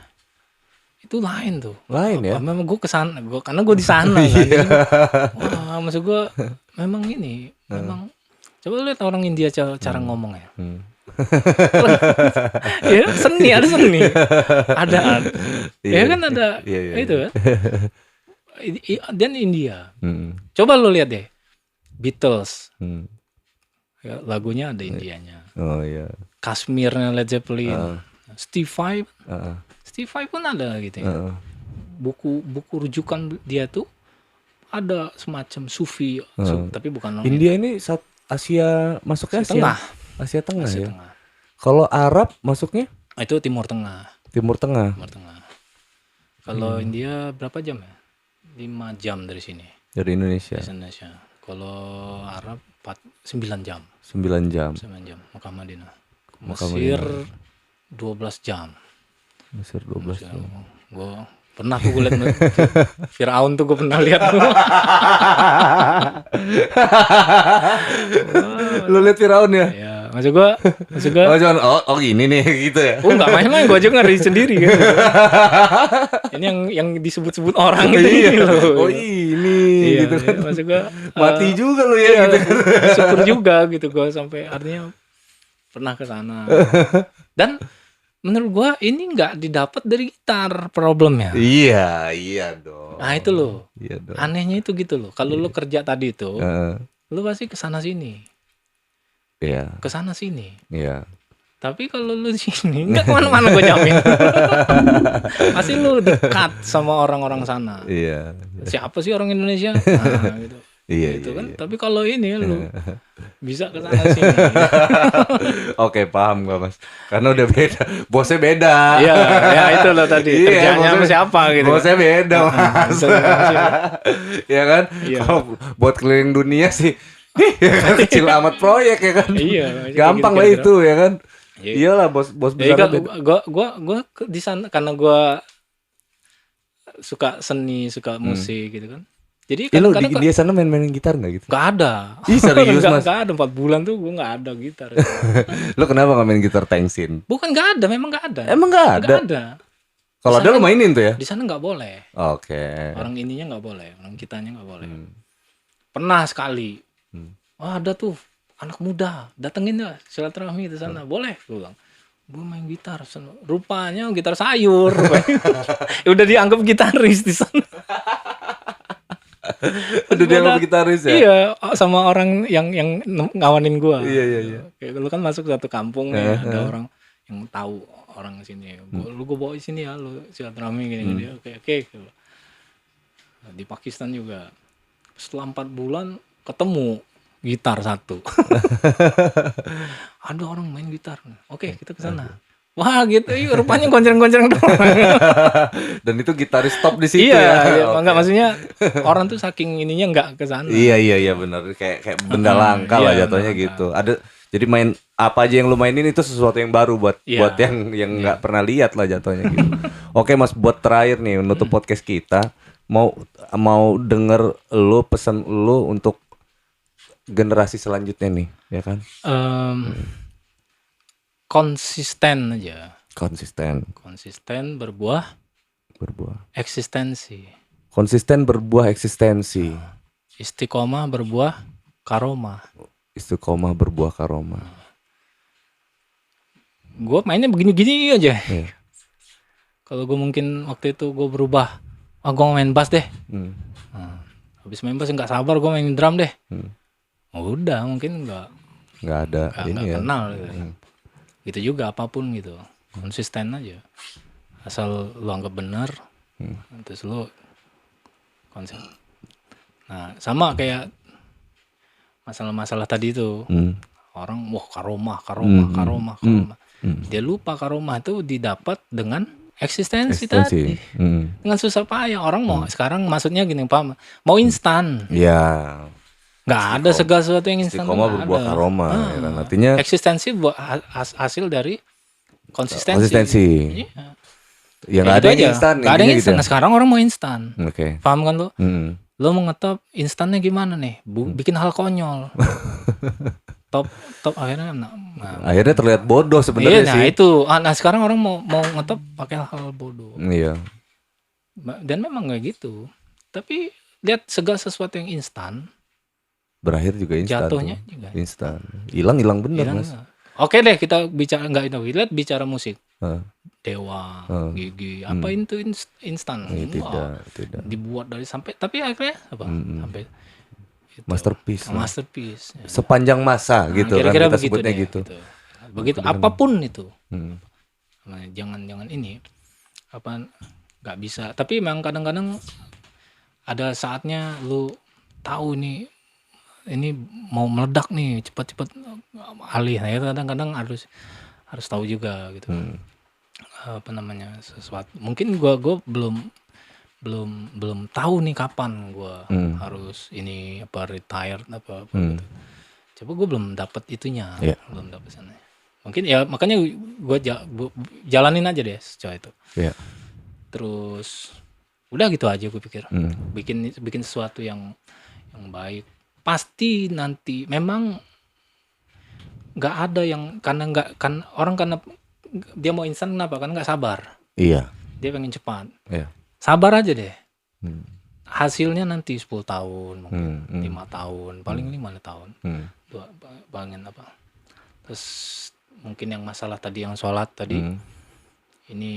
Itu lain tuh. Lain ya? Memang gue kesana, karena gue di sana kan. Wah, maksud gue memang ini, memang coba lihat orang India cara ngomongnya. Ya, ada seni. Ada. Ya kan ada itu kan. Dan India. Coba lo lihat deh. Beatles. Ya, lagunya ada Indianya. Oh iya. Kashmirnya Led Zeppelin. Steve Vai. Steve Vai pun ada gitu ya. Buku rujukan dia tuh ada semacam Sufi, tapi bukan India ini Asia masuknya Asia Tengah ya. Tengah. Kalau Arab masuknya? Itu Timur Tengah. Kalau India berapa jam ya? 5 jam dari sini. Dari Indonesia. Kalau Arab 9 jam. 9 jam. Mekah Madinah. Mesir 12 jam. Mesir 12 jam. Gue pernah tuh gue liat Firaun tuh gue pernah lihat. Lu lihat Firaun ya? Ya, maksud gue Oh, cuman, gini nih gitu ya. nggak main-main, gue juga ngeri sendiri kan. Ini yang disebut-sebut orang itu Iya. ini loh. Oh ini Iya, gitu kan. iya, maksud gue Mati juga lo ya iya, gitu. syukur juga gitu gue sampai artinya pernah ke sana. Dan menurut gue ini nggak didapat dari gitar problemnya. Iya dong. Nah itu loh. Iya dong. Anehnya itu gitu loh. Kalau lu kerja tadi itu, lu pasti kesana sini. Iya. Kesana sini. Iya. Tapi kalau lu di sini nggak kemana-mana gue jamin. Pasti lu dekat sama orang-orang sana. Iya. Siapa sih orang Indonesia? Nah, gitu. Iya, Gitu iya, kan. iya. Tapi kalau ini lu bisa kesana sini. Oke, paham gua Mas. Karena udah beda. Bosnya beda. Iya, ya itu loh tadi. Iya, Kerjanya sama siapa gitu. Bosnya beda, Mas. Itu maksudnya. Ya kan? Iya. Kalau buat keliling dunia sih ya kan, kecil amat proyek ya kan. Iya, Gampang lah kira-kira. itu ya kan. Iya. Iyalah bos Jadi besar. gue di sana karena gue suka seni, suka musik gitu kan. Jadi Lu kadang-kadang di dia sana main-main gitar enggak gitu? nggak ada. Ih, serius, Mas? Nggak ada 4 bulan tuh gue nggak ada gitar. Lu kenapa enggak main gitar tengsin? Bukan nggak ada, memang nggak ada. Emang enggak ada? Nggak ada. Kalau Di ada sana- lu mainin tuh ya? Di sana nggak boleh. Oke. Orang ininya nggak boleh, orang kitanya nggak boleh. Pernah sekali. Ada tuh anak muda, datengin ya silaturahmi di sana. Boleh, gue bilang. Gue main gitar, rupanya gitar sayur. Udah dianggap gitaris di sana. Udah dianggap gitaris ya? Iya, sama orang yang ngawanin gua. Iya. Kayak lu kan masuk satu kampung nih, ada orang yang tahu orang sini. Lu gua bawa di sini ya, lu silaturahmi gini-gini. Oke. Nah, di Pakistan juga. Setelah 4 bulan ketemu gitar satu. Ada orang main gitar. Oke, kita ke sana. Wah, gitu. Rupanya gonceng-gonceng doang. Dan itu gitaris top di situ Iya, ya. Oke. enggak maksudnya orang tuh saking ininya enggak ke sana. Iya benar. Kayak benda langka lah iya, jatuhnya benda gitu. Jadi main apa aja yang lu mainin itu sesuatu yang baru buat Iya. yang nggak pernah lihat lah jatuhnya gitu. Oke Mas, buat terakhir nih menutup podcast kita, mau denger lu pesan lu untuk generasi selanjutnya nih, ya kan? Konsisten aja. Konsisten berbuah berbuah. eksistensi. Konsisten berbuah eksistensi. Istiqomah berbuah karomah. Istiqomah berbuah karomah. Gue mainnya begini-gini aja. Iya. Kalau gue mungkin waktu itu gue berubah, gue main bass deh. Habis main bass nggak sabar gue main drum deh. Udah mungkin nggak Nggak ini ya. kenal. Gitu juga apapun gitu, konsisten aja. Asal lu anggap benar, terus lu konsisten. Nah sama kayak masalah-masalah tadi itu, orang karomah. Dia lupa karomah itu didapat dengan eksistensi tadi. Dengan susah payah orang mau sekarang maksudnya gini Pak, mau instan. Iya. Nggak ada segala sesuatu yang instan. Istiqomah nggak berbuah ada. karomah, ya kan? Artinya Eksistensi buat hasil dari konsistensi. konsistensi. Iya. Ya Kayak nggak ada gitu yang aja. instan. Nggak ada yang intinya instan. gitu Nah, sekarang orang mau instan. ya? Oke. Paham kan lo? Mm. Lo mau ngetop instannya gimana nih? Bikin hal konyol. top akhirnya nah, Akhirnya terlihat bodoh iya, sebenarnya nah sih. itu. Nah sekarang orang mau ngetop pakai hal bodoh. Iya. Dan memang nggak gitu. Tapi lihat segala sesuatu yang instan, Berakhir juga instan. jatuhnya tuh. juga Instan. Hilang bener hilang. Mas. Oke deh kita bicara nggak itu. Lihat bicara musik. Heeh. Dewa, Gigi, apa itu instan? Wah, Tidak. dibuat dari sampai tapi akhirnya apa? Sampai itu. Masterpiece. Masterpiece. Ya. Sepanjang masa Nah, gitu kan kira-kira kita begitu sebutnya deh, gitu. Begitu apapun itu. Nah, jangan ini apa nggak bisa. Tapi memang kadang-kadang ada saatnya lu tahu nih ini mau meledak nih cepat-cepat alih. Nah, itu kadang-kadang harus tahu juga gitu. Apa namanya sesuatu. Mungkin gua belum tahu nih kapan gua harus ini apa retired apa gitu. Coba gue belum dapat itunya, Iya. belum dapat sana. Mungkin ya makanya gue jalanin aja deh secara itu. Iya. Terus udah gitu aja gue pikir. Bikin sesuatu yang baik. Pasti nanti memang nggak ada yang karena dia mau instan, kenapa? Kan nggak sabar. Iya. Dia pengen cepat. Iya. Sabar aja deh. Hmm. Hasilnya nanti 10 tahun, mungkin 5 tahun, paling 5 tahun. Bangin apa? Terus mungkin yang masalah tadi yang sholat tadi, ini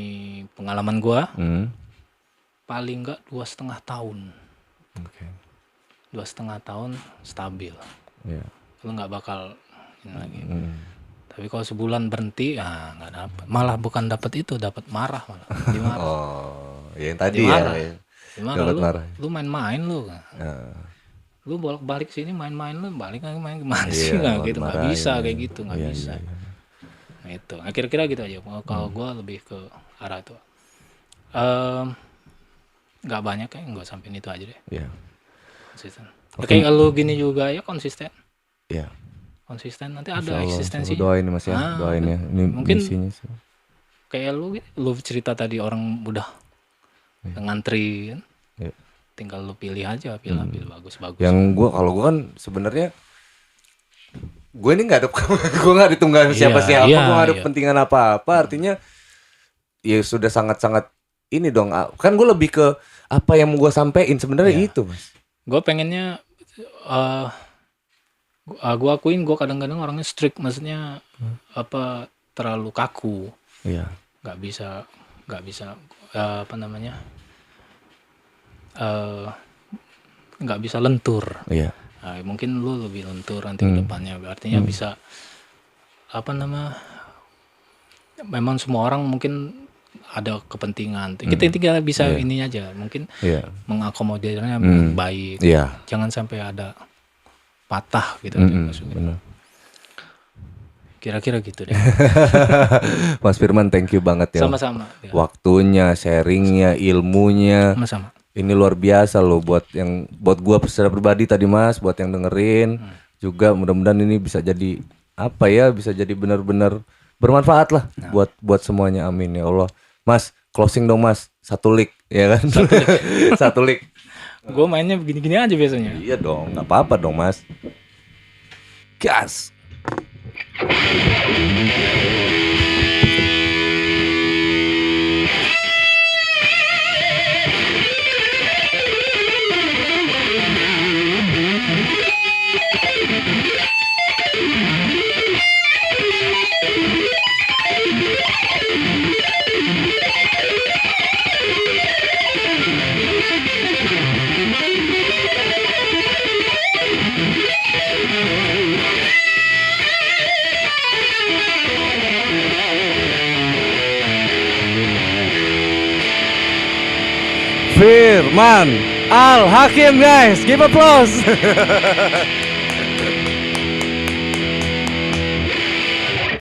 pengalaman gua paling nggak 2,5 tahun. Oke. 2,5 tahun stabil. Iya. Lu nggak bakal ini lagi. Tapi kalau sebulan berhenti, nggak dapat. Malah bukan dapat itu, dapat marah malah. Dimarah. Oh, yang tadi Dimarah. ya. Gimana lu main-main lu. Lu bolak-balik sini main-main lu, balik lagi main gimana sih? Nggak gitu, nggak bisa kayak gitu, nggak bisa. Nah itu, kira-kira gitu aja. Kalau gue lebih ke arah itu. Nggak banyak kayak, nggak sampai itu aja deh. Iya. Konsisten. Kayak lu gini juga ya konsisten. Iya. Konsisten, nanti ada eksistensi. Doain Mas ya, doain ya. Ini mungkin misinya. Kayak lu cerita tadi orang udah ngantri kan. Iya. Tinggal lu pilih aja, pilih bagus. Yang kalau gua kan sebenarnya gue ini nggak ada gue nggak ditunggang siapa-siapa, gue nggak ada kepentingan apa-apa, artinya ya sudah sangat-sangat ini dong, kan gue lebih ke apa yang mau gue sampein sebenarnya itu Mas. Gue pengennya gue akuin gue kadang-kadang orangnya strict, maksudnya apa terlalu kaku. Iya. Nggak bisa apa namanya, nggak bisa lentur. Iya. Nah, mungkin lu lebih lentur nanti ke depannya, artinya bisa apa nama, memang semua orang mungkin ada kepentingan, kita tinggal bisa ini aja, mungkin mengakomodirnya baik, jangan sampai ada patah gitu. Benar. Kira-kira gitu deh. Mas Firman, thank you banget ya. Sama-sama. Waktunya, sharingnya, ilmunya. Sama-sama. Ini luar biasa loh buat gua secara pribadi tadi Mas, buat yang dengerin juga, mudah-mudahan ini bisa jadi apa ya, bisa jadi benar-benar bermanfaat lah buat semuanya, amin ya Allah. Mas, closing dong Mas, 1 lick ya kan? 1 lick. Gue mainnya begini-gini aja biasanya. Iya dong, nggak apa-apa dong Mas. Gas. Firman Al Hakim guys, give applause.